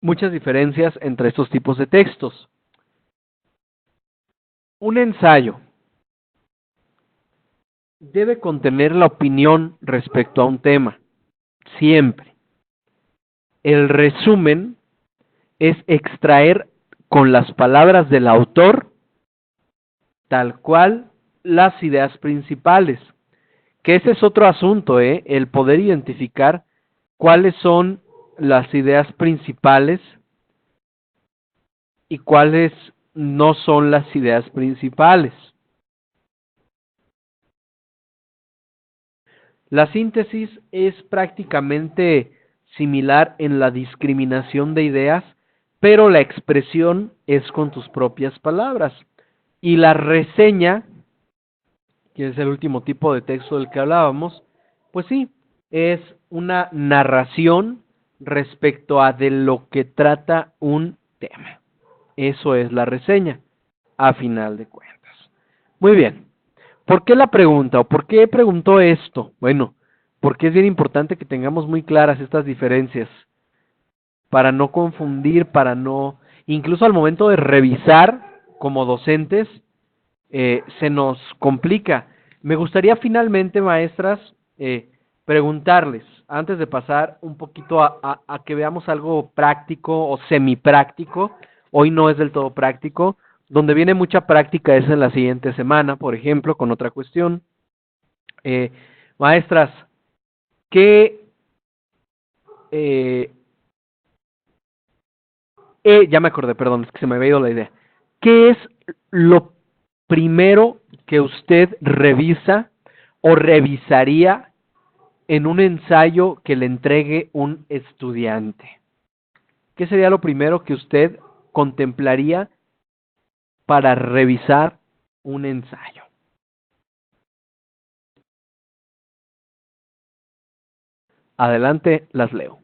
Muchas diferencias entre estos tipos de textos. Un ensayo debe contener la opinión respecto a un tema, siempre. El resumen es extraer con las palabras del autor tal cual las ideas principales, que ese es otro asunto, el poder identificar cuáles son las ideas principales y cuáles no son las ideas principales. La síntesis es prácticamente similar en la discriminación de ideas, pero la expresión es con tus propias palabras. Y la reseña, que es el último tipo de texto del que hablábamos, pues sí, es una narración respecto a de lo que trata un tema. Eso es la reseña, a final de cuentas. Muy bien. ¿Por qué la pregunta o por qué preguntó esto? Bueno, porque es bien importante que tengamos muy claras estas diferencias para no confundir, para no, incluso al momento de revisar como docentes, se nos complica. Me gustaría finalmente, maestras, preguntarles, antes de pasar un poquito a que veamos algo práctico o semipráctico, hoy no es del todo práctico, donde viene mucha práctica es en la siguiente semana, por ejemplo, con otra cuestión. Maestras, ¿qué ya me acordé, perdón, es que se me había ido la idea. ¿Qué es lo primero que usted revisa o revisaría en un ensayo que le entregue un estudiante? ¿Qué sería lo primero que usted contemplaría para revisar un ensayo? Adelante, las leo.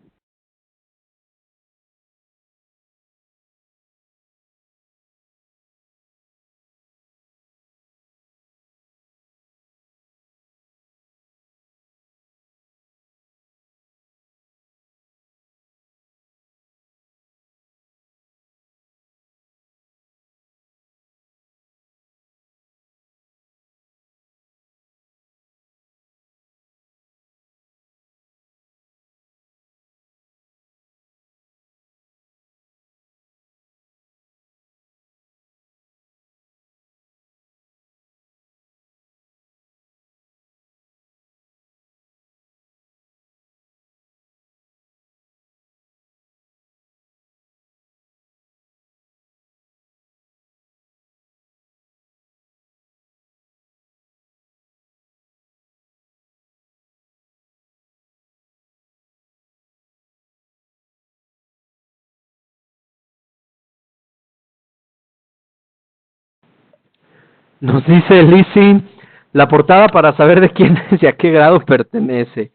Nos dice Lizzy, la portada para saber de quién es y a qué grado pertenece.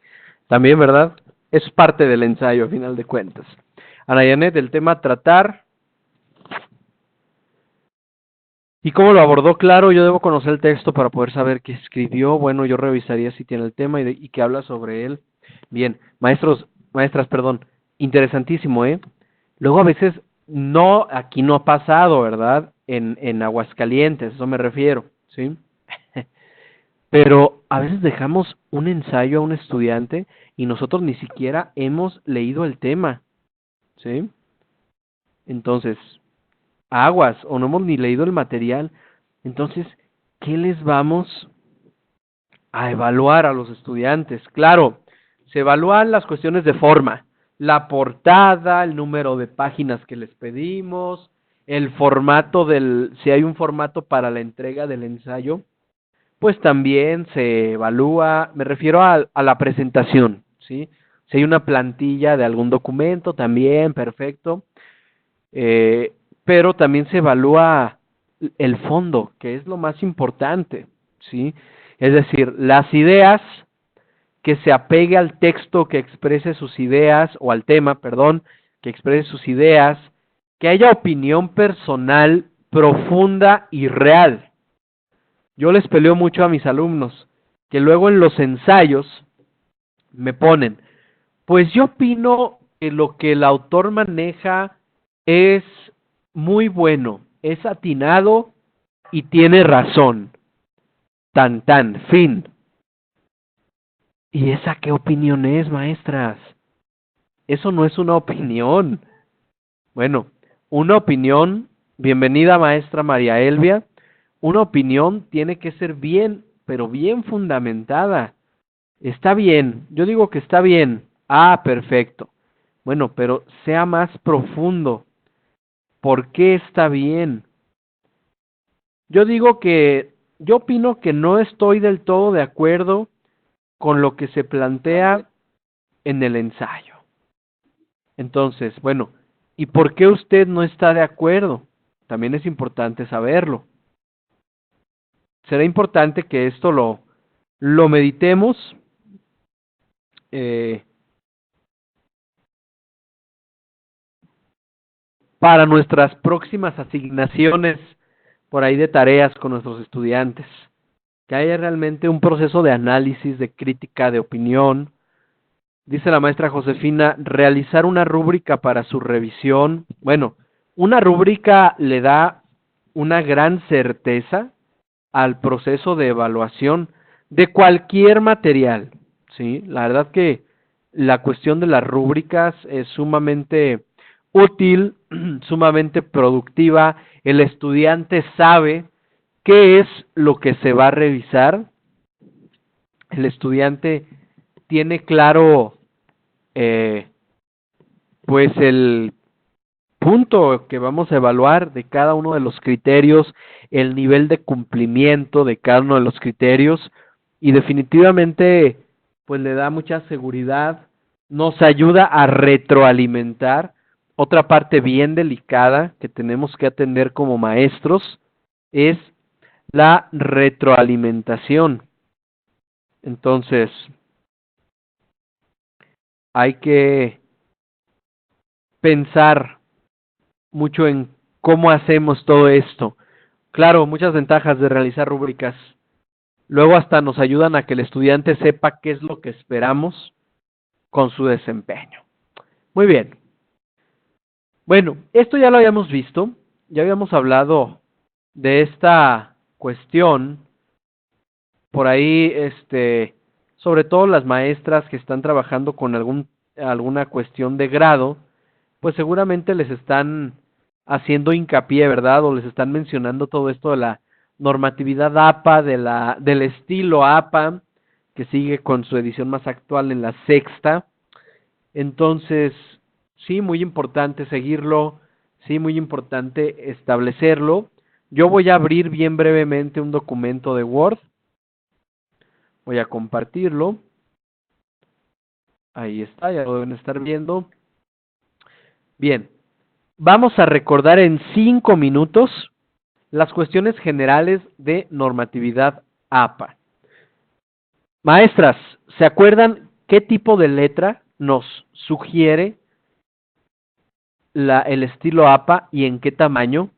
También, ¿verdad? Es parte del ensayo, a final de cuentas. Ana Janet, el tema tratar. ¿Y cómo lo abordó? Claro, yo debo conocer el texto para poder saber qué escribió. Bueno, yo revisaría si tiene el tema y que habla sobre él. Bien, maestras, perdón, interesantísimo, ¿eh? Luego a veces no, aquí no ha pasado, ¿verdad? En Aguascalientes, eso me refiero, ¿sí? Pero a veces dejamos un ensayo a un estudiante y nosotros ni siquiera hemos leído el tema, ¿sí? Entonces, aguas, o no hemos ni leído el material. Entonces, ¿qué les vamos a evaluar a los estudiantes? Claro, se evalúan las cuestiones de forma, la portada, el número de páginas que les pedimos, el formato si hay un formato para la entrega del ensayo, pues también se evalúa, me refiero a la presentación, ¿sí? Si hay una plantilla de algún documento, también, perfecto. Pero también se evalúa el fondo, que es lo más importante, ¿sí? Es decir, las ideas, que se apegue al texto que exprese sus ideas, o al tema, perdón, que exprese sus ideas, que haya opinión personal profunda y real. Yo les peleo mucho a mis alumnos, que luego en los ensayos me ponen, pues yo opino que lo que el autor maneja es muy bueno, es atinado y tiene razón. Tan tan, fin. ¿Y esa qué opinión es, maestras? Eso no es una opinión. Bueno, una opinión, bienvenida maestra María Elvia, una opinión tiene que ser bien, pero bien fundamentada. Está bien, yo digo que está bien. Ah, perfecto. Bueno, pero sea más profundo. ¿Por qué está bien? Yo opino que no estoy del todo de acuerdo con lo que se plantea en el ensayo. Entonces, bueno, ¿y por qué usted no está de acuerdo? También es importante saberlo. Será importante que esto lo meditemos. Eh, para nuestras próximas asignaciones por ahí de tareas con nuestros estudiantes, que haya realmente un proceso de análisis, de crítica, de opinión. Dice la maestra Josefina, realizar una rúbrica para su revisión. Bueno, una rúbrica le da una gran certeza al proceso de evaluación de cualquier material, ¿sí? La verdad que la cuestión de las rúbricas es sumamente útil, sumamente productiva. El estudiante sabe qué es lo que se va a revisar. El estudiante tiene claro, eh, pues el punto que vamos a evaluar de cada uno de los criterios, el nivel de cumplimiento de cada uno de los criterios, y definitivamente pues le da mucha seguridad, nos ayuda a retroalimentar. Otra parte bien delicada que tenemos que atender como maestros es la retroalimentación. Entonces, hay que pensar mucho en cómo hacemos todo esto. Claro, muchas ventajas de realizar rúbricas. Luego hasta nos ayudan a que el estudiante sepa qué es lo que esperamos con su desempeño. Muy bien. Bueno, esto ya lo habíamos visto, ya habíamos hablado de esta cuestión por ahí, sobre todo las maestras que están trabajando con alguna cuestión de grado, pues seguramente les están haciendo hincapié, ¿verdad? O les están mencionando todo esto de la normatividad APA, del estilo APA, que sigue con su edición más actual en la sexta. Entonces, sí, muy importante seguirlo, sí, muy importante establecerlo. Yo voy a abrir bien brevemente un documento de Word, voy a compartirlo. Ahí está, ya lo deben estar viendo. Bien, vamos a recordar en 5 minutos las cuestiones generales de normatividad APA. Maestras, ¿se acuerdan qué tipo de letra nos sugiere el estilo APA y en qué tamaño?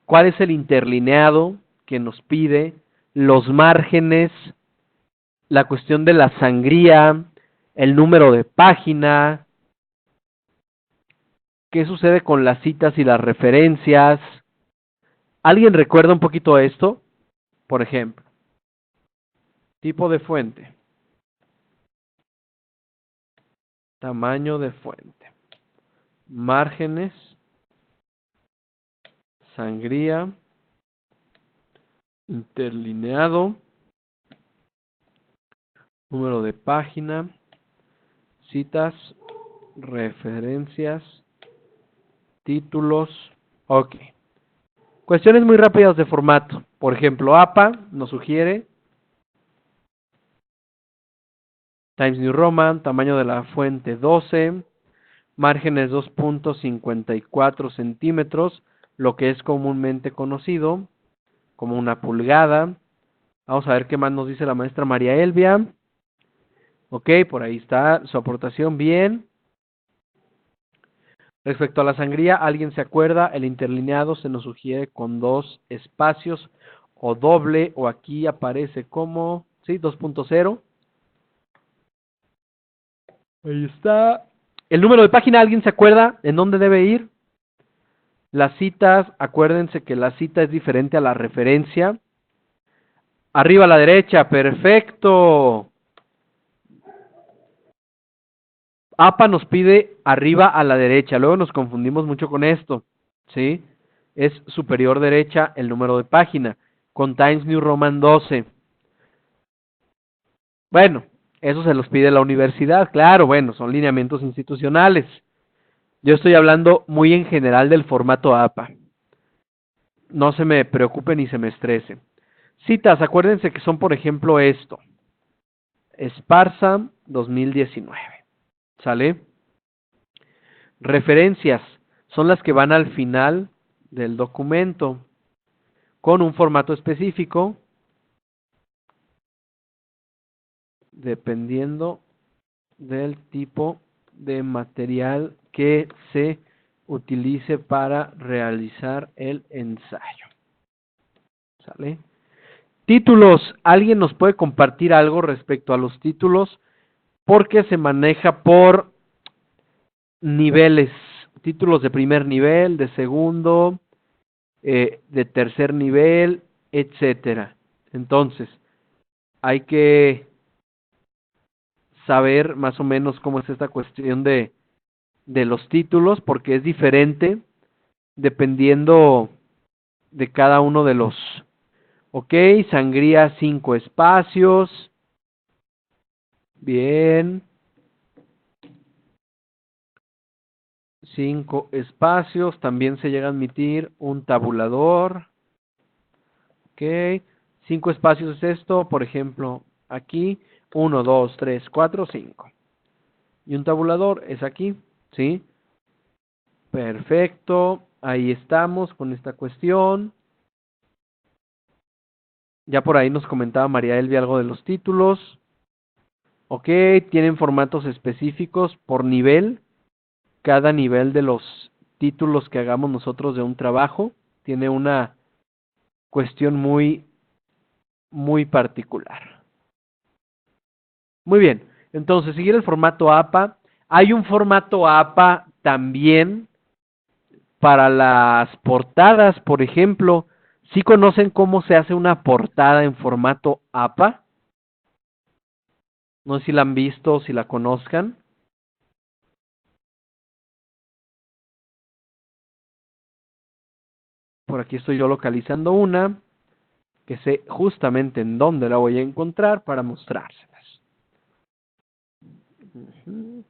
¿Cuál es el interlineado que nos pide? Los márgenes, la cuestión de la sangría, el número de página, ¿Qué sucede con las citas y las referencias? ¿Alguien recuerda un poquito esto? Por ejemplo, tipo de fuente, tamaño de fuente, márgenes, sangría, interlineado, número de página, citas, referencias, títulos. Ok. Cuestiones muy rápidas de formato. Por ejemplo, APA nos sugiere Times New Roman, tamaño de la fuente 12, márgenes 2.54 centímetros, lo que es comúnmente conocido como una pulgada. Vamos a ver qué más nos dice la maestra María Elvia. Ok, por ahí está su aportación, bien. Respecto a la sangría, ¿alguien se acuerda? El interlineado se nos sugiere con 2 espacios o doble, o aquí aparece como, sí, 2.0. Ahí está. El número de página, ¿alguien se acuerda en dónde debe ir? Las citas, acuérdense que la cita es diferente a la referencia. Arriba a la derecha, perfecto. APA nos pide arriba a la derecha, luego nos confundimos mucho con esto, ¿sí? Es superior derecha el número de página, con Times New Roman 12. Bueno, eso se los pide la universidad, claro, bueno, son lineamientos institucionales. Yo estoy hablando muy en general del formato APA. No se me preocupe ni se me estrese. Citas, acuérdense que son, por ejemplo, esto. Esparza 2019. ¿Sale? Referencias son las que van al final del documento con un formato específico dependiendo del tipo de material que se utilice para realizar el ensayo. ¿Sale? Títulos. ¿Alguien nos puede compartir algo respecto a los títulos? Porque se maneja por niveles. Títulos de primer nivel, de segundo, de tercer nivel, etcétera. Entonces, hay que saber más o menos cómo es esta cuestión de los títulos, porque es diferente dependiendo de cada uno de los. Ok, sangría 5 espacios. Bien. 5 espacios. También se llega a admitir un tabulador. Ok. 5 espacios es esto. Por ejemplo, aquí. 1, 2, 3, 4, 5. Y un tabulador es aquí. ¿Sí? Perfecto. Ahí estamos con esta cuestión. Ya por ahí nos comentaba María Elvia algo de los títulos. Ok, tienen formatos específicos por nivel. Cada nivel de los títulos que hagamos nosotros de un trabajo tiene una cuestión muy particular. Muy bien, entonces seguir el formato APA. Hay un formato APA también para las portadas, por ejemplo. ¿Sí conocen cómo se hace una portada en formato APA? No sé si la han visto o si la conozcan. Por aquí estoy yo localizando una que sé justamente en dónde la voy a encontrar para mostrárselas. Ujú.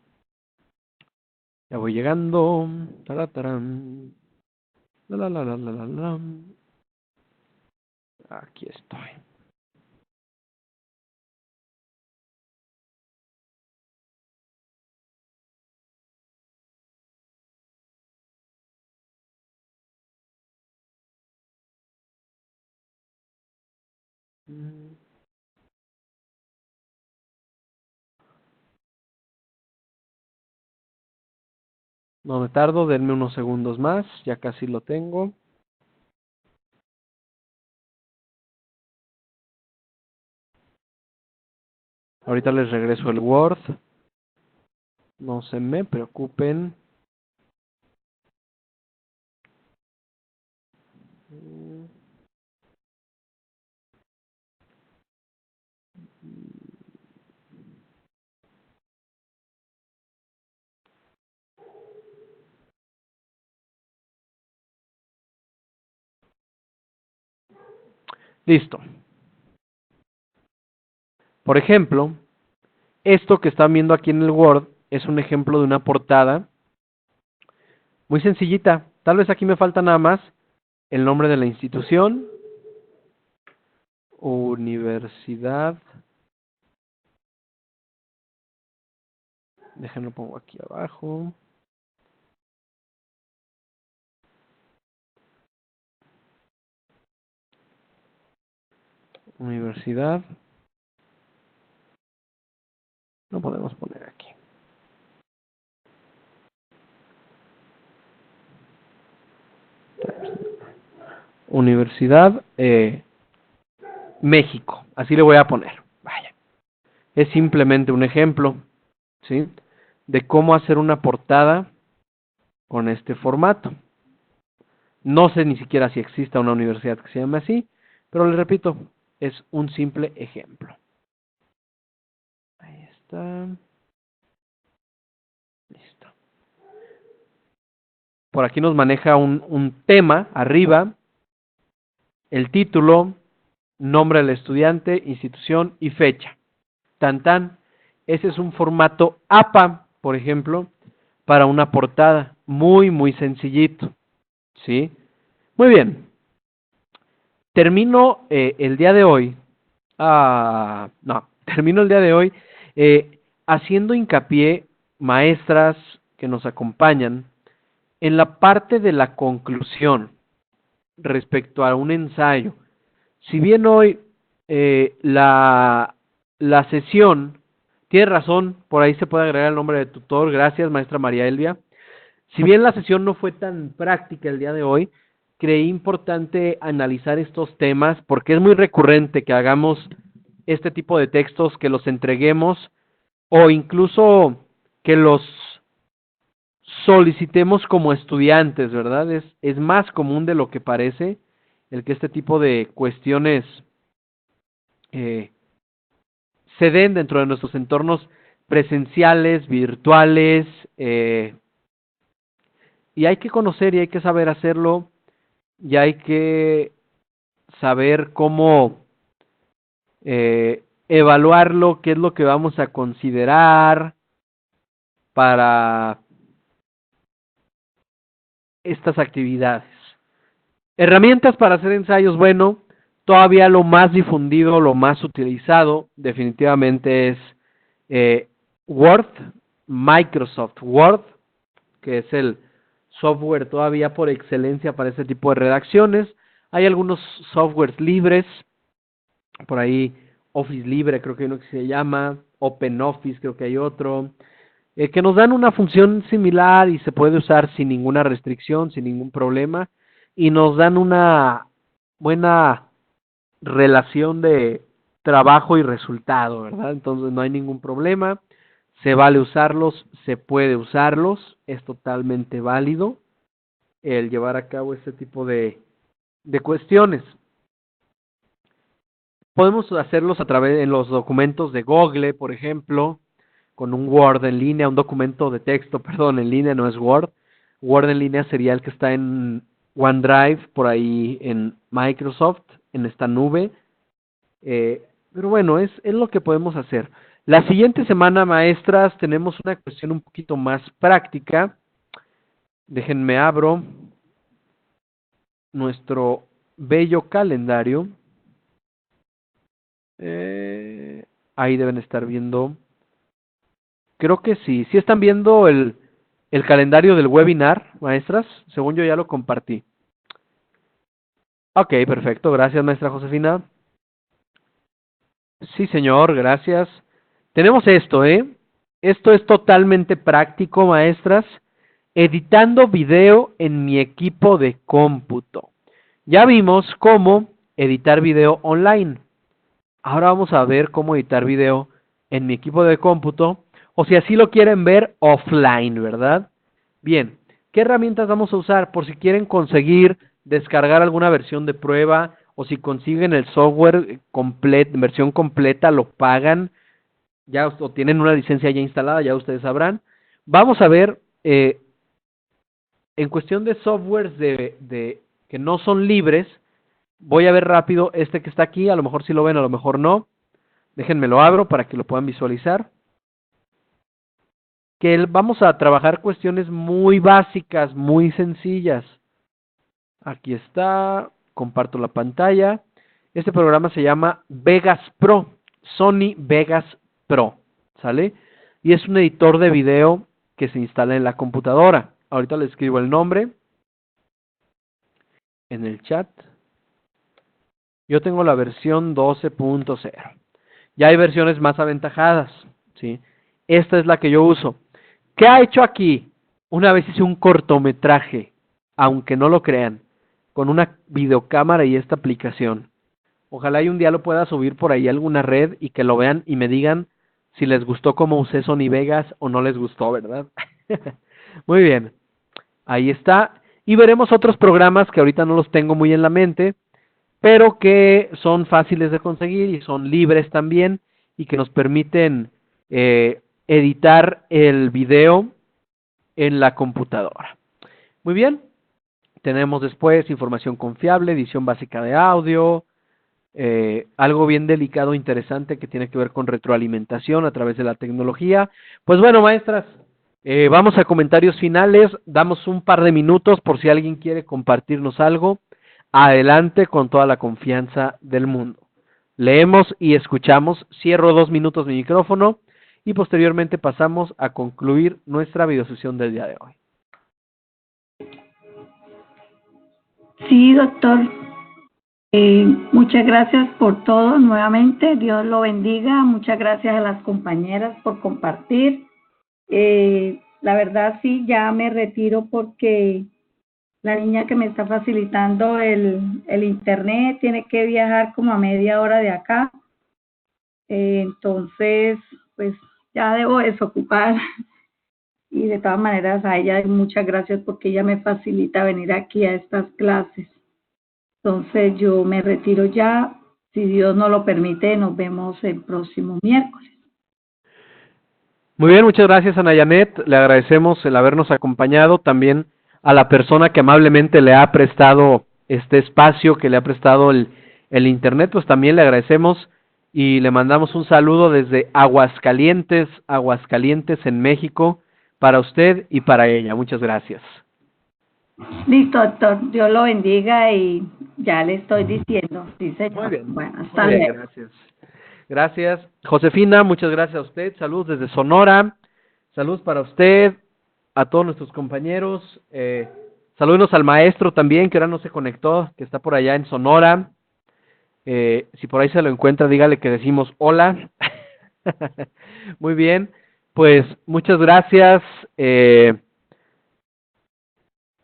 Ya voy llegando. Taratarán. La. Aquí estoy. No me tardo, denme unos segundos más, ya casi lo tengo. Ahorita les regreso el Word. No se me preocupen. Listo. Por ejemplo, esto que están viendo aquí en el Word es un ejemplo de una portada muy sencillita. Tal vez aquí me falta nada más el nombre de la institución, universidad. Déjenlo pongo aquí abajo. Universidad. No podemos poner aquí. Universidad México. Así le voy a poner. Vaya. Es simplemente un ejemplo, ¿sí? De cómo hacer una portada con este formato. No sé ni siquiera si exista una universidad que se llame así, pero les repito, es un simple ejemplo. Ahí está. Listo. Por aquí nos maneja un tema arriba, el título, nombre del estudiante, institución y fecha. Tan tan. Ese es un formato APA, por ejemplo, para una portada. Muy, muy sencillito. ¿Sí? Muy bien. Termino el día de hoy. Termino el día de hoy haciendo hincapié, maestras que nos acompañan, en la parte de la conclusión respecto a un ensayo. Si bien hoy la sesión, tiene razón, por ahí se puede agregar el nombre de tutor, gracias maestra María Elvia. Si bien la sesión no fue tan práctica el día de hoy, creí importante analizar estos temas porque es muy recurrente que hagamos este tipo de textos, que los entreguemos o incluso que los solicitemos como estudiantes, ¿verdad? Es más común de lo que parece el que este tipo de cuestiones se den dentro de nuestros entornos presenciales, virtuales, y hay que conocer y hay que saber hacerlo, y hay que saber cómo evaluarlo, qué es lo que vamos a considerar para estas actividades. Herramientas para hacer ensayos, bueno, todavía lo más difundido, lo más utilizado, definitivamente es Word, Microsoft Word, que es el software todavía por excelencia para este tipo de redacciones. Hay algunos softwares libres, por ahí Office Libre creo que hay uno que se llama, OpenOffice creo que hay otro, que nos dan una función similar y se puede usar sin ninguna restricción, sin ningún problema, y nos dan una buena relación de trabajo y resultado, ¿verdad? Entonces no hay ningún problema, se vale usarlos, se puede usarlos, es totalmente válido el llevar a cabo este tipo de cuestiones. Podemos hacerlos a través de los documentos de Google, por ejemplo, con un Word en línea, un documento de texto, perdón, en línea, no es Word. Word en línea sería el que está en OneDrive, por ahí en Microsoft, en esta nube. Pero bueno, es lo que podemos hacer. La siguiente semana, maestras, tenemos una cuestión un poquito más práctica. Déjenme abro nuestro bello calendario. Ahí deben estar viendo. Creo que sí. ¿Sí están viendo el calendario del webinar, maestras? Según yo ya lo compartí. Ok, perfecto. Gracias, maestra Josefina. Sí, señor, gracias. Tenemos esto, ¿eh? Esto es totalmente práctico, maestras. Editando video en mi equipo de cómputo. Ya vimos cómo editar video online. Ahora vamos a ver cómo editar video en mi equipo de cómputo, o si así lo quieren ver, offline, ¿verdad? Bien, ¿qué herramientas vamos a usar? Por si quieren conseguir descargar alguna versión de prueba, o si consiguen el software versión completa, lo pagan, ya o tienen una licencia ya instalada, ya ustedes sabrán. Vamos a ver, en cuestión de softwares que no son libres, voy a ver rápido este que está aquí, a lo mejor sí lo ven, a lo mejor no. Déjenme lo abro para que lo puedan visualizar. Vamos a trabajar cuestiones muy básicas, muy sencillas. Aquí está, comparto la pantalla. Este programa se llama Vegas Pro, Sony Vegas Pro, ¿sale? Y es un editor de video que se instala en la computadora. Ahorita le escribo el nombre en el chat. Yo tengo la versión 12.0. Ya hay versiones más aventajadas, ¿sí? Esta es la que yo uso. ¿Qué ha hecho aquí? Una vez hice un cortometraje, aunque no lo crean, con una videocámara y esta aplicación. Ojalá y un día lo pueda subir por ahí a alguna red y que lo vean y me digan si les gustó cómo usé Sony Vegas o no les gustó, ¿verdad? Muy bien. Ahí está. Y veremos otros programas que ahorita no los tengo muy en la mente, pero que son fáciles de conseguir y son libres también y que nos permiten editar el video en la computadora. Muy bien. Tenemos después información confiable, edición básica de audio, algo bien delicado, interesante que tiene que ver con retroalimentación a través de la tecnología. Pues bueno, maestras, vamos a comentarios finales, damos un par de minutos por si alguien quiere compartirnos algo. Adelante con toda la confianza del mundo. Leemos y escuchamos, cierro 2 minutos mi micrófono y posteriormente pasamos a concluir nuestra videosesión del día de hoy. Sí, doctor. Muchas gracias por todo nuevamente. Dios lo bendiga. Muchas gracias a las compañeras por compartir. La verdad sí, ya me retiro porque la niña que me está facilitando el internet tiene que viajar como a media hora de acá. Entonces, pues ya debo desocupar. Y de todas maneras a ella muchas gracias porque ella me facilita venir aquí a estas clases. Entonces yo me retiro ya. Si Dios nos lo permite, nos vemos el próximo miércoles. Muy bien, muchas gracias Ana Janet, le agradecemos el habernos acompañado, también a la persona que amablemente le ha prestado este espacio, que le ha prestado el internet, pues también le agradecemos y le mandamos un saludo desde Aguascalientes en México, para usted y para ella. Muchas gracias. Listo, doctor. Dios lo bendiga y ya le estoy diciendo. Sí, señor. Muy bien. Bueno, hasta Muy bien, luego. gracias. Gracias. Josefina, muchas gracias a usted. Saludos desde Sonora. Saludos para usted, a todos nuestros compañeros. Saludos al maestro también, que ahora no se conectó, que está por allá en Sonora. Si por ahí se lo encuentra, dígale que decimos hola. Muy bien. Pues muchas gracias,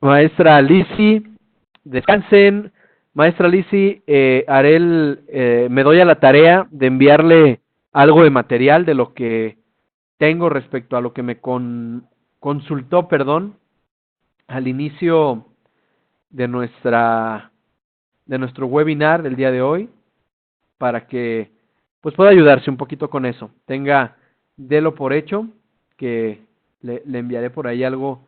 maestra Lisi. Descansen. Maestra Lisi, me doy a la tarea de enviarle algo de material de lo que tengo respecto a lo que me consultó, al inicio de nuestro webinar del día de hoy, para que pues pueda ayudarse un poquito con eso. Délo por hecho, que le enviaré por ahí algo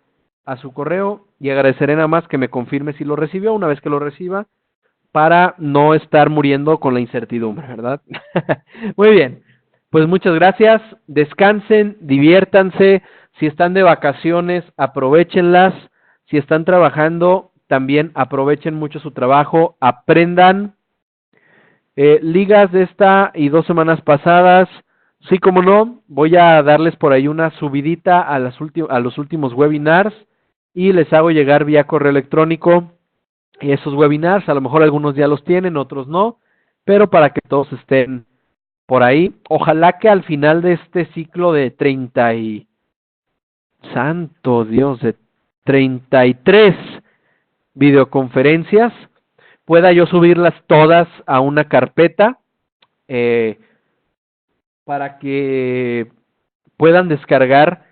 a su correo y agradeceré nada más que me confirme si lo recibió. Una vez que lo reciba, para no estar muriendo con la incertidumbre, ¿verdad? Muy bien, pues muchas gracias, descansen, diviértanse, si están de vacaciones, aprovéchenlas, si están trabajando, también aprovechen mucho su trabajo, aprendan. Ligas de esta y 2 semanas pasadas, sí como no, voy a darles por ahí una subidita a los últimos webinars y les hago llegar vía correo electrónico esos webinars. A lo mejor algunos ya los tienen, otros no, pero para que todos estén por ahí. Ojalá que al final de este ciclo de 33 videoconferencias, pueda yo subirlas todas a una carpeta para que puedan descargar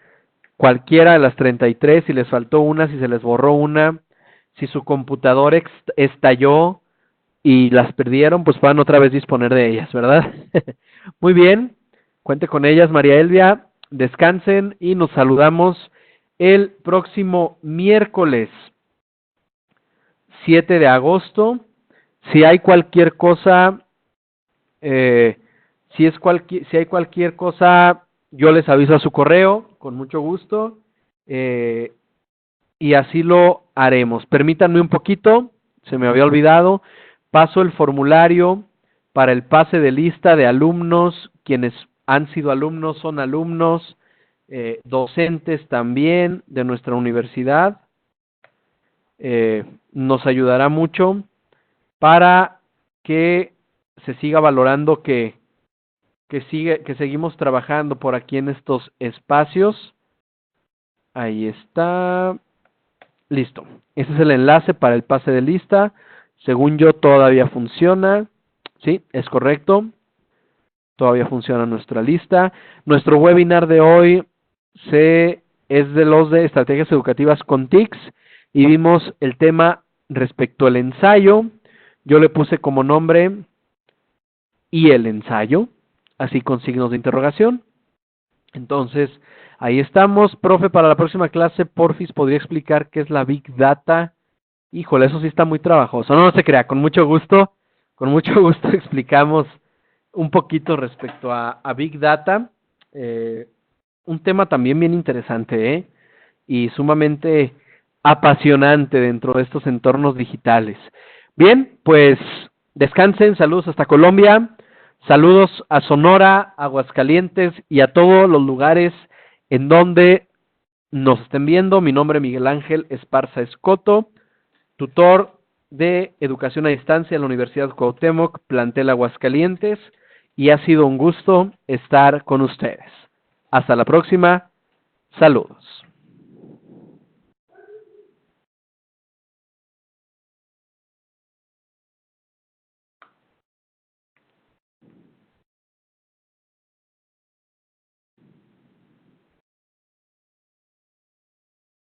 cualquiera de las 33, si les faltó una, si se les borró una, si su computadora estalló y las perdieron, pues puedan otra vez disponer de ellas, ¿verdad? Muy bien, cuente con ellas, María Elvia, descansen y nos saludamos el próximo miércoles 7 de agosto. Si hay cualquier cosa, si hay cualquier cosa, yo les aviso a su correo, con mucho gusto, y así lo haremos. Permítanme un poquito, se me había olvidado, paso el formulario para el pase de lista de alumnos, quienes han sido alumnos, son alumnos, docentes también de nuestra universidad. Nos ayudará mucho para que se siga valorando que seguimos trabajando por aquí en estos espacios. Ahí está. Listo. Ese es el enlace para el pase de lista. Según yo, todavía funciona. Sí, es correcto. Todavía funciona nuestra lista. Nuestro webinar de hoy es de los de estrategias educativas con TICS y vimos el tema respecto al ensayo. Yo le puse como nombre "y el ensayo", así con signos de interrogación. Entonces, ahí estamos. Profe, para la próxima clase, porfis, ¿podría explicar qué es la Big Data? Híjole, eso sí está muy trabajoso. No, no se crea, con mucho gusto explicamos un poquito respecto a Big Data. Un tema también bien interesante, y sumamente apasionante dentro de estos entornos digitales. Bien, pues descansen, saludos hasta Colombia, saludos a Sonora, Aguascalientes y a todos los lugares en donde nos estén viendo. Mi nombre es Miguel Ángel Esparza Escoto, tutor de Educación a Distancia en la Universidad Cuauhtémoc, plantel Aguascalientes, y ha sido un gusto estar con ustedes. Hasta la próxima, saludos.